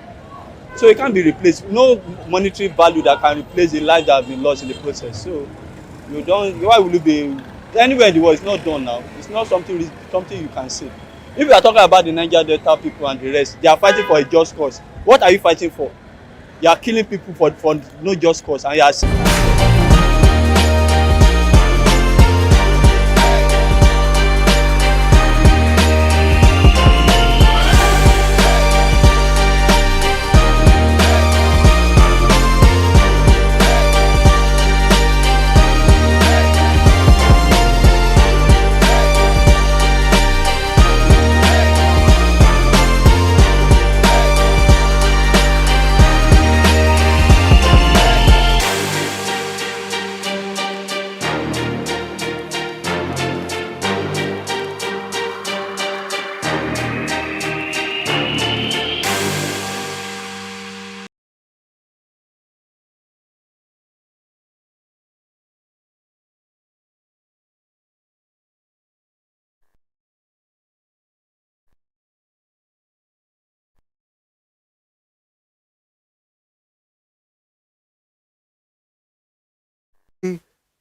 So it can't be replaced. No monetary value that can replace the lives that have been lost in the process. So you don't. Why will you be anywhere in the world? It's not done now. It's not something you can say. If you are talking about the Niger Delta people and the rest, they are fighting for a just cause. What are you fighting for? You are killing people for no just cause, and you are.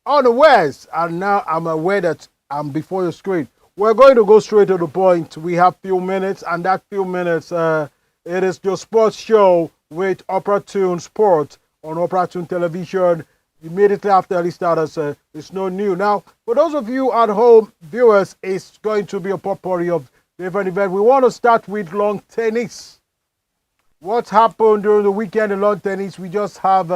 Unawares, and now I'm aware that I'm before your screen. We're going to go straight to the point. We have few minutes, and that few minutes, it is your sports show with Operatune Sport on Operatune Television. Immediately after the starters, it's no new. Now, for those of you at home viewers, it's going to be a potpourri of different events. We want to start with lawn tennis. What's happened during the weekend in lawn tennis? We just have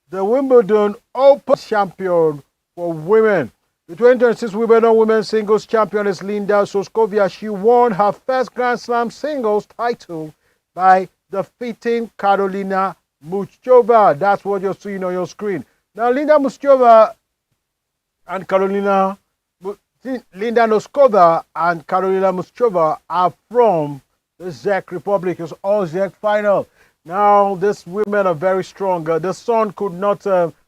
the Wimbledon Open champion for women. The 2026 Wimbledon Women's Singles champion is Linda Soskovia. She won her first Grand Slam singles title by defeating Karolina Muchova. That's what you're seeing on your screen. Now, Linda Muchova and Linda Noskova and Karolina Muchova are from the Czech Republic. It's all Czech final. Now, these women are very strong. The sun could not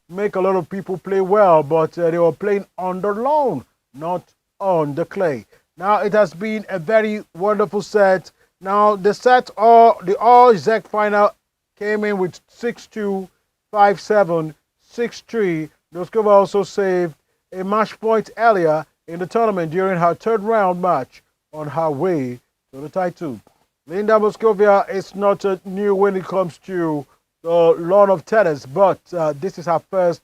make a lot of people play well, but they were playing on the lawn, not on the clay. Now, it has been a very wonderful set. Now, the all Czech final came in with 6-2, 5-7, 6-3. Noskova also saved a match point earlier in the tournament during her third round match on her way to the title. Linda Moscovia is not new when it comes to the lawn of tennis, but this is her first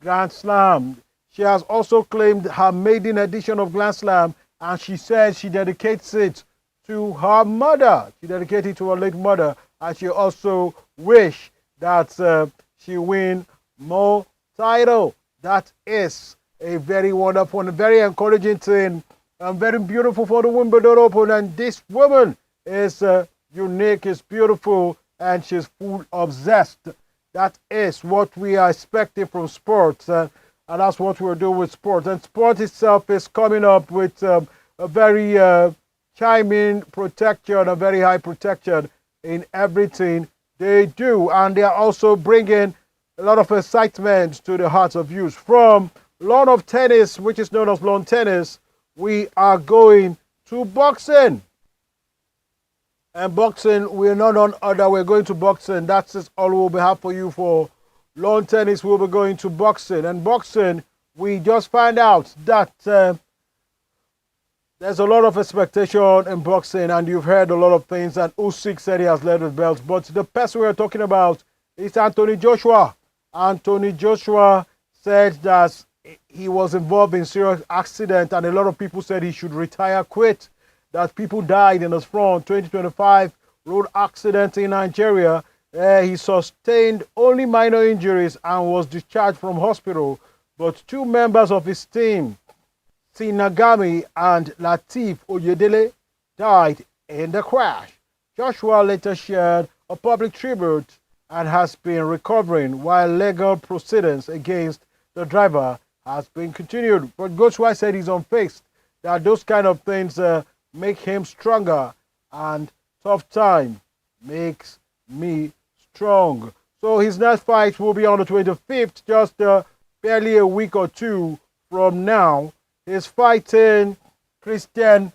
Grand Slam. She has also claimed her maiden edition of Grand Slam, and she says she dedicates it to her mother. She dedicated it to her late mother, and she also wished that she win more title. That is a very wonderful and very encouraging thing, and very beautiful for the Wimbledon Open. And this woman is unique, is beautiful, and she's full of zest. That is what we are expecting from sports, and that's what we're doing with sports. And sport itself is coming up with a very chiming protection, a very high protection in everything they do. And they are also bringing a lot of excitement to the hearts of youth. From lawn of tennis, which is known as lawn tennis, we are going to boxing. And boxing, we're not on other. We're going to boxing. That's just all we'll have for you for lawn tennis. We'll be going to boxing. And boxing, we just find out that there's a lot of expectation in boxing, and you've heard a lot of things. And Usyk said he has led with belts, but the person we're talking about is Anthony Joshua. Anthony Joshua said that he was involved in serious accident, and a lot of people said he should retire, quit. That people died in his front 2025 road accident in Nigeria. He sustained only minor injuries and was discharged from hospital, but two members of his team, Sinagami and Latif Oyedele, died in the crash. Joshua later shared a public tribute and has been recovering, while legal proceedings against the driver has been continued. But Joshua said he's unfazed, that those kind of things make him stronger, and tough time makes me strong. So his next fight will be on the 25th, just barely a week or two from now. He's fighting Christian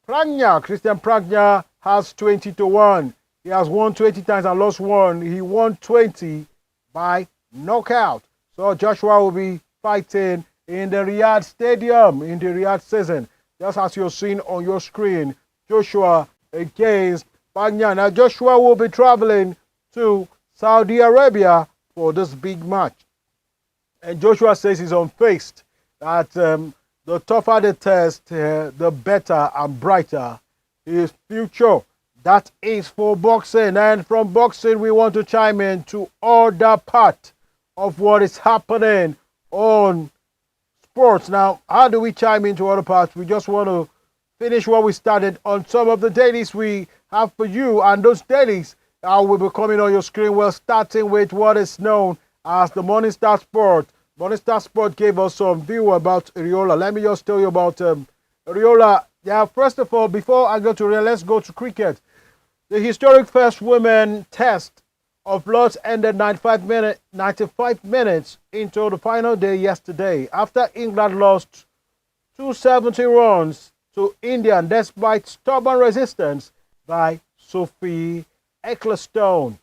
Pragna. Christian Pragna has 20-1. He has won 20 times and lost one. He won 20 by knockout. So Joshua will be fighting in the Riyadh Stadium in the Riyadh season. Just as you're seeing on your screen, Joshua against Pragna. Now Joshua will be traveling to Saudi Arabia for this big match. And Joshua says he's unfazed, that the tougher the test, the better and brighter his future. That is for boxing. And from boxing, we want to chime in to other part of what is happening on sports. Now, how do we chime into other parts? We just want to finish what we started on some of the dailies we have for you. And those dailies will be coming on your screen. We're starting with what is known as the Morning Star Sport. Morning Star Sport gave us some view about Riola. Let me just tell you about Riola. Yeah, first of all, before I go to Riola, let's go to cricket. The historic first women test of Lords ended 95 minutes into the final day yesterday after England lost 270 runs to India despite stubborn resistance by Sophie Ecclestone.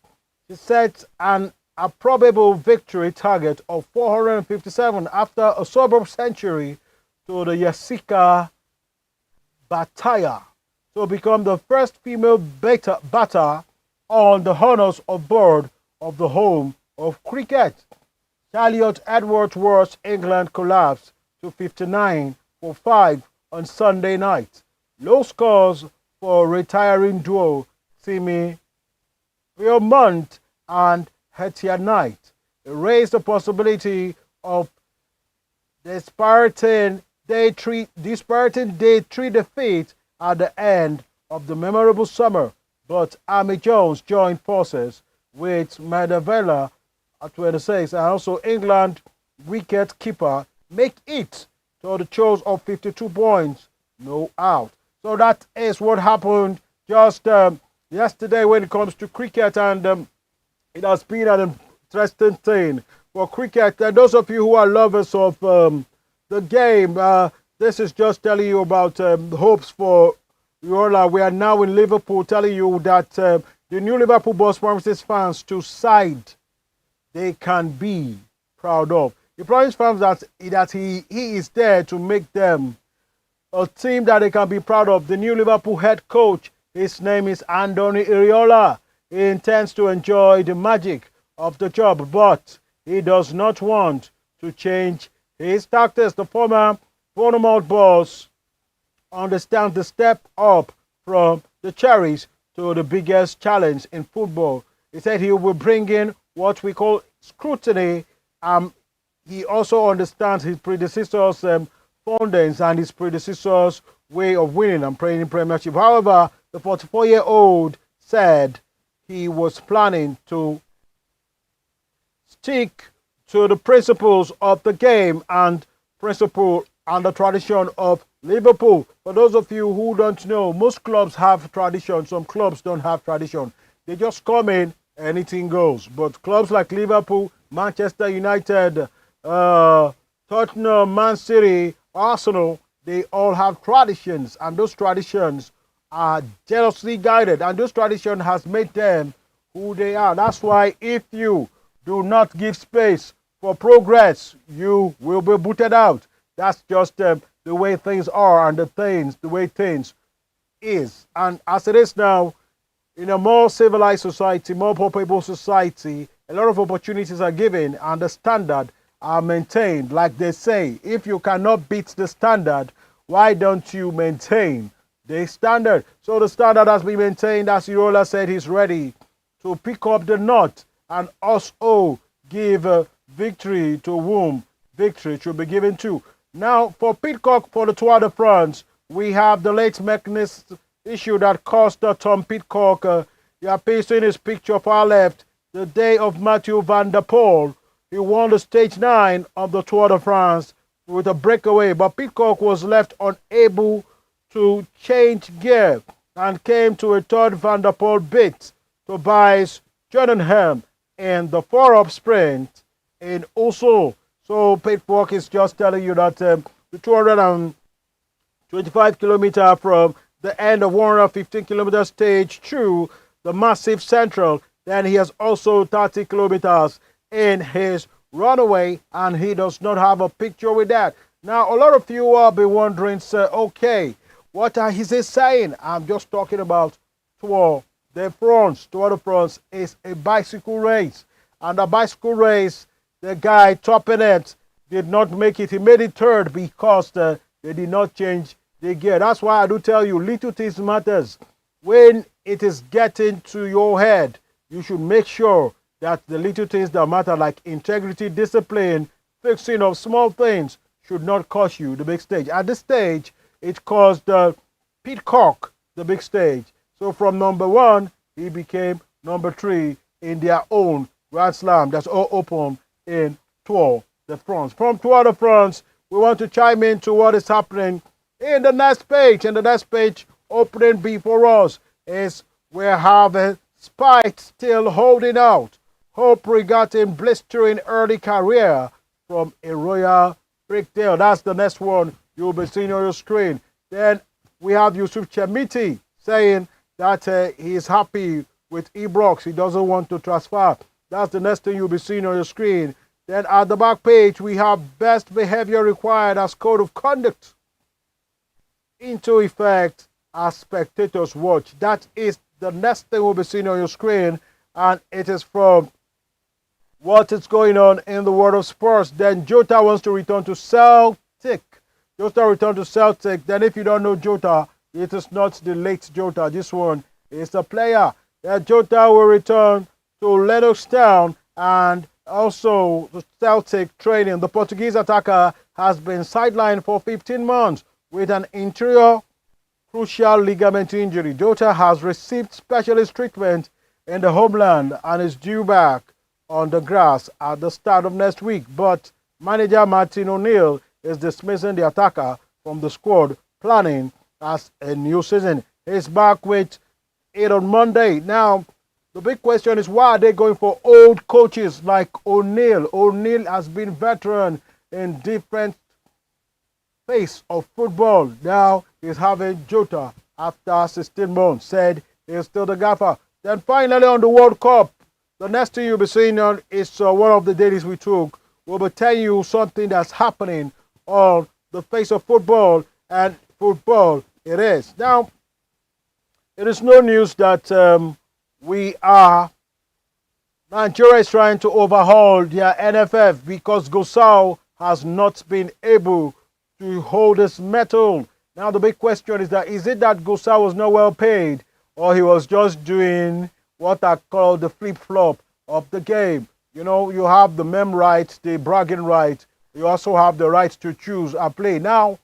She set an probable victory target of 457 after a superb century to the Yasika Bhatia to become the first female batter on the honors of board of the home of cricket. Charlotte Edwardsworth's England collapsed to 59 for 5 on Sunday night. Low scores for retiring duo Simi Beaumont and Hetia Knight raised the possibility of dispiriting day 3 defeat at the end of the memorable summer, but Amy Jones joined forces with Madavella at 26 and also England wicket keeper make it to the choice of 52 points, no out. So that is what happened just yesterday when it comes to cricket, and it has been an interesting thing for cricket. And those of you who are lovers of the game, this is just telling you about hopes for Riola. We are now in Liverpool telling you that the new Liverpool boss promises fans to side they can be proud of. He promised fans that he is there to make them a team that they can be proud of. The new Liverpool head coach, his name is Andoni Iraola. He intends to enjoy the magic of the job, but he does not want to change his tactics. The former Bournemouth boss understands the step up from the Cherries to the biggest challenge in football. He said he will bring in what we call scrutiny. He also understands his predecessors' fondness and his predecessors' way of winning and playing in Premiership. However, the 44-year-old said he was planning to stick to the principles of the game and principle and the tradition of Liverpool. For those of you who don't know, most clubs have tradition. Some clubs don't have tradition. They just come in, anything goes. But clubs like Liverpool, Manchester United, Tottenham, Man City, Arsenal, they all have traditions. And those traditions are jealously guided, and this tradition has made them who they are. That's why if you do not give space for progress, you will be booted out. That's just the way things are and the way things is. And as it is now, in a more civilized society, more populous society, a lot of opportunities are given and the standard are maintained. Like they say, if you cannot beat the standard, why don't you maintain the standard? So the standard has been maintained. As Irola said, he's ready to pick up the knot and also give victory to whom victory should be given to. Now, for Pitcock, for the Tour de France, we have the late mechanism issue that cost Tom Pitcock. You are pasting his picture far left. The day of Mathieu van der Poel, he won the stage 9 of the Tour de France with a breakaway, but Pitcock was left unable to change gear and came to a third Van der Poel bit Tobias Jordanham in the 4-up sprint in Oslo. So Pitcock is just telling you that the 225 kilometer from the end of 115 kilometer stage through the massive central, then he has also 30 kilometers in his runaway, and he does not have a picture with that. Now, a lot of you will be wondering, sir, okay, what is he saying? I'm just talking about Tour de France. Tour de France is a bicycle race, and the bicycle race, the guy topping it did not make it. He made it third because they did not change the gear. That's why I do tell you, little things matters. When it is getting to your head, you should make sure that the little things that matter, like integrity, discipline, fixing of small things, should not cost you the big stage. At this stage, it cost Pitcock the big stage. So from number 1, he became number 3 in their own Grand Slam that's all open in Tour de France. From Tour de France, we want to chime into what is happening in the next page. And the next page, opening before us, is we have a Spite still holding out. Hope regarding blistering early career from a Royal Breakdale. That's the next one you'll be seeing on your screen. Then we have Yusuf Chemiti saying that he is happy with Ibrox. He doesn't want to transfer. That's the next thing you'll be seeing on your screen. Then at the back page, we have best behavior required as code of conduct into effect as spectators watch. That is the next thing we'll be seeing on your screen, and it is from what is going on in the world of sports. Then Jota wants to return to Celtic. Jota return to Celtic. Then if you don't know Jota, it is not the late Jota. This one is a player. Jota will return to Lennoxtown and also the Celtic training. The Portuguese attacker has been sidelined for 15 months with an interior crucial ligament injury. Jota has received specialist treatment in the homeland and is due back on the grass at the start of next week. But manager Martin O'Neill is dismissing the attacker from the squad, planning as a new season. He's back with it on Monday. Now, the big question is, why are they going for old coaches like O'Neill? O'Neill has been veteran in different phase of football. Now he's having Jota after 16 months. Said he's still the gaffer. Then finally on the World Cup, the next thing you'll be seeing on is one of the dailies we took. We'll be telling you something that's happening on the face of football, and football it is. Now, it is no news that Nigeria is trying to overhaul their NFF because Gusau has not been able to hold his mettle. Now the big question is it that Gusau was not well paid, or he was just doing what I call the flip-flop of the game? You know, you have the mem right, the bragging right. You also have the right to choose a play. Now,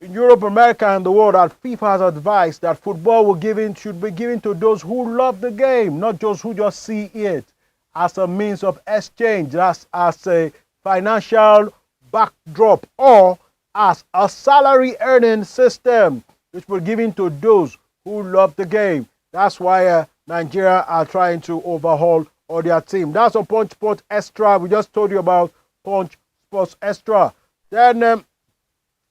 in Europe, America, and the world, that FIFA has advised that football should be given to those who love the game, not just who just see it as a means of exchange, as a financial backdrop, or as a salary earning system, which will be given to those who love the game. That's why Nigeria are trying to overhaul all their team. That's on Punch Sports Extra. We just told you about Punch Sports Extra. Then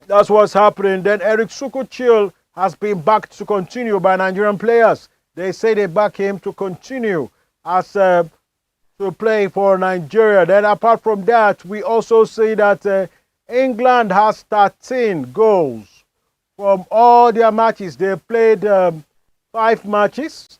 that's what's happening. Then Eric Sukuchil has been backed to continue by Nigerian players. They say they back him to continue as to play for Nigeria. Then apart from that, we also see that England has 13 goals from all their matches. They played 5 matches.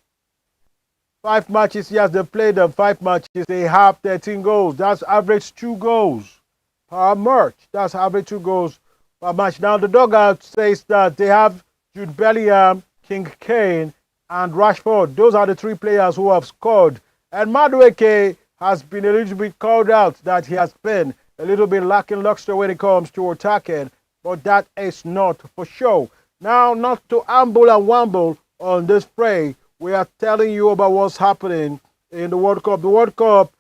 5 matches, yes, they played 5 matches. They have 13 goals. That's average 2 goals per match. That's average 2 goals per match. Now, the dugout says that they have Jude Bellingham, King Kane, and Rashford. Those are the 3 players who have scored. And Madueke has been a little bit called out that he has been a little bit lacking luster when it comes to attacking. But that is not for sure. Now, not to amble and wamble on this fray, we are telling you about what's happening in the World Cup. The World Cup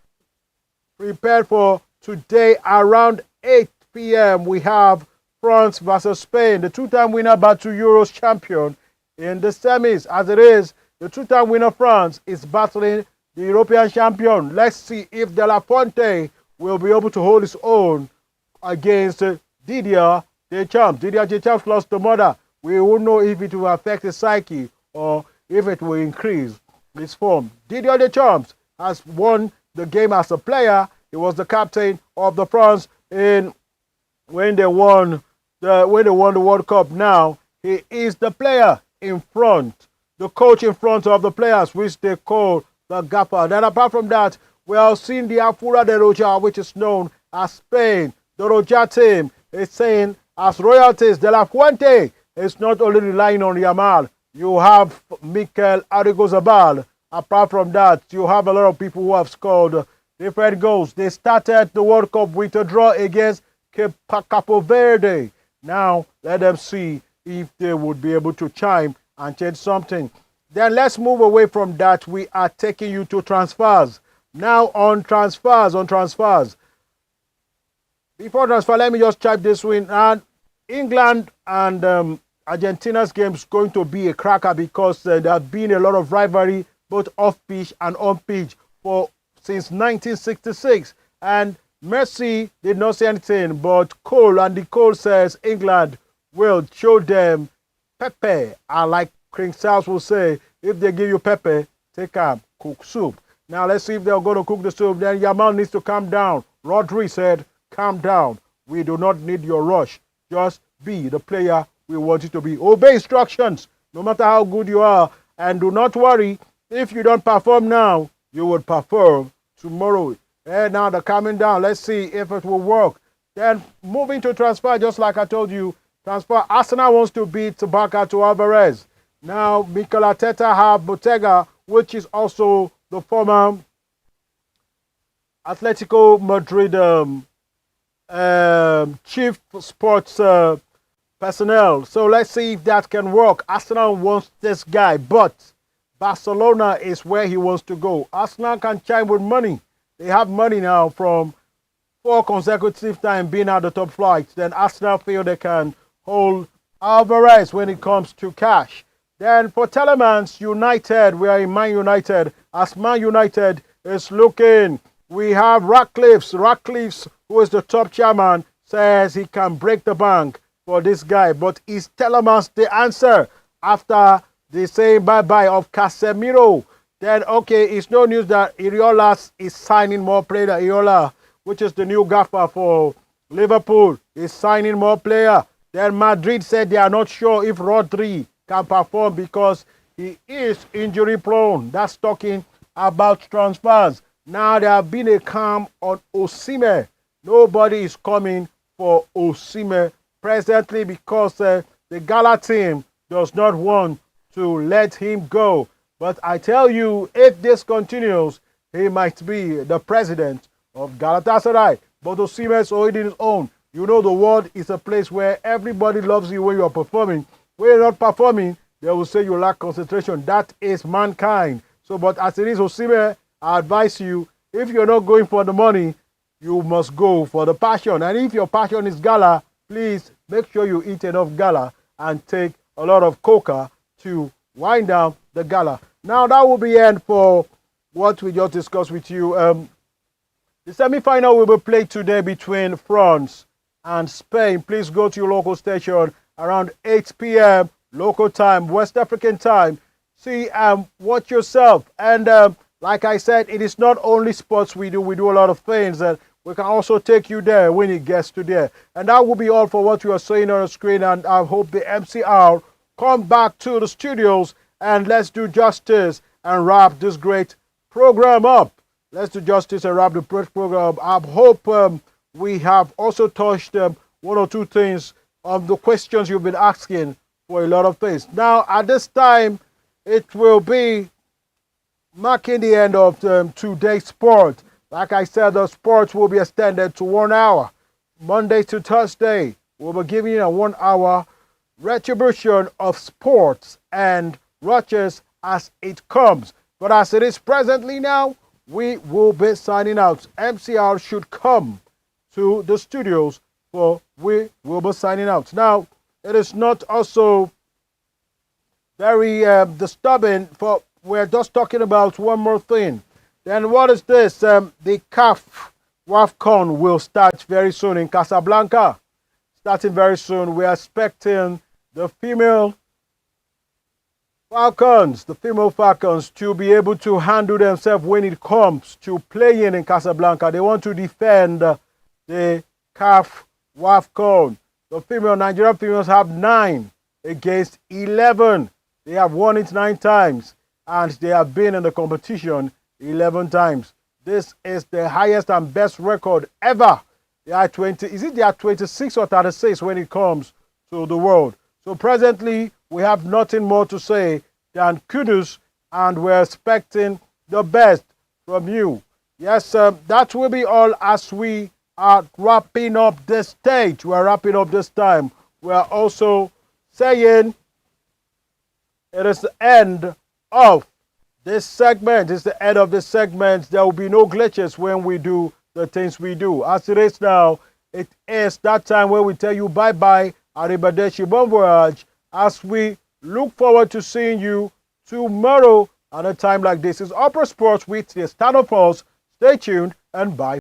prepared for today around 8 p.m. We have France versus Spain. The 2-time winner battle Euros champion in the semis. As it is, the 2-time winner France is battling the European champion. Let's see if De La Fuente will be able to hold his own against Didier Deschamps. Didier Deschamps lost the mother. We won't know if it will affect his psyche or if it will increase his form. Didier Deschamps has won the game as a player. He was the captain of the France when they won the World Cup. Now he is the player in front, the coach in front of the players, which they call the gaffer. Then apart from that, we have seen the Afura de Roja, which is known as Spain. The Roja team is saying as royalties, De La Fuente is not only relying on Yamal. You have Mikel Arrigozabal. Apart from that, you have a lot of people who have scored different goals. They started the World Cup with a draw against Capo Verde. Now, let them see if they would be able to chime and change something. Then let's move away from that. We are taking you to transfers. Now on transfers. Before transfer, let me just chime this one. And England and Argentina's game is going to be a cracker because there has been a lot of rivalry both off-pitch and on-pitch since 1966. And Messi did not say anything, but Cole says England will show them Pepe. And like King Charles will say, if they give you Pepe, take cook soup. Now let's see if they're going to cook the soup. Then Yamal needs to calm down. Rodri said, calm down. We do not need your rush. Just be the player we want you to be. Obey instructions, no matter how good you are. And do not worry, if you don't perform now, you will perform tomorrow. And now they're coming down. Let's see if it will work. Then moving to transfer, just like I told you, transfer. Arsenal wants to beat Tabaka to Alvarez. Now, Mikel Arteta have Bottega, which is also the former Atletico Madrid chief sports personnel. So let's see if that can work. Arsenal wants this guy, but Barcelona is where he wants to go. Arsenal can chime with money. They have money now from 4 consecutive times being at the top flight. Then Arsenal feel they can hold Alvarez when it comes to cash. Then for Telemans United, we are in Man United. As Man United is looking, we have Ratcliffe, who is the top chairman, says he can break the bank for this guy. But is Telemans the answer after the saying bye-bye of Casemiro? Then, okay, it's no news that Iraola is signing more players. Iraola, which is the new gaffer for Liverpool, is signing more players. Then Madrid said they are not sure if Rodri can perform because he is injury prone. That's talking about transfers. Now there have been a calm on Osimhen. Nobody is coming for Osimhen presently because the Gala team does not want to let him go. But I tell you, if this continues, he might be the president of Galatasaray. But Osimhen is already his own. You know, the world is a place where everybody loves you when you are performing. When you're not performing, they will say you lack concentration. That is mankind. So, but as it is, Osimhen, I advise you, if you're not going for the money, you must go for the passion. And if your passion is gala, please make sure you eat enough gala and take a lot of coca to wind down the gala. Now, that will be the end for what we just discussed with you. The semi-final will be played today between France and Spain. Please go to your local station around 8 p.m. local time, West African time. See, watch yourself. And like I said, it is not only sports we do a lot of things, and we can also take you there when it gets to there. And that will be all for what you are saying on the screen, and I hope the MCR come back to the studios and let's do justice and wrap this great program up. Let's do justice and wrap the great program up. I hope we have also touched one or two things of the questions you've been asking for a lot of things. Now, at this time, it will be marking the end of today's sport. Like I said, the sports will be extended to 1 hour. Monday to Thursday, we'll be giving you a 1 hour retribution of sports and rushes as it comes. But as it is presently now, we will be signing out. MCR should come to the studios, for we will be signing out. Now, it is not also very disturbing, for we're just talking about one more thing. Then what is this? The CAF WAFCON will start very soon in Casablanca. Starting very soon. We are expecting the female Falcons, to be able to handle themselves when it comes to playing in Casablanca. They want to defend the CAF WAFCON. The Nigerian females have 9 against 11. They have won it 9 times, and they have been in the competition 11 times. This is the highest and best record ever. They are 26 or 36 when it comes to the world. So presently, we have nothing more to say than kudos, and we're expecting the best from you. Yes, that will be all as we are wrapping up this stage. We're wrapping up this time. We're also saying it is the end of this segment. It's the end of this segment. There will be no glitches when we do the things we do. As it is now, it is that time where we tell you bye-bye, arrivederci, bon voyage, as we look forward to seeing you tomorrow at a time like this. It's Opera Sports with the Stand Up Pulse. Stay tuned and bye.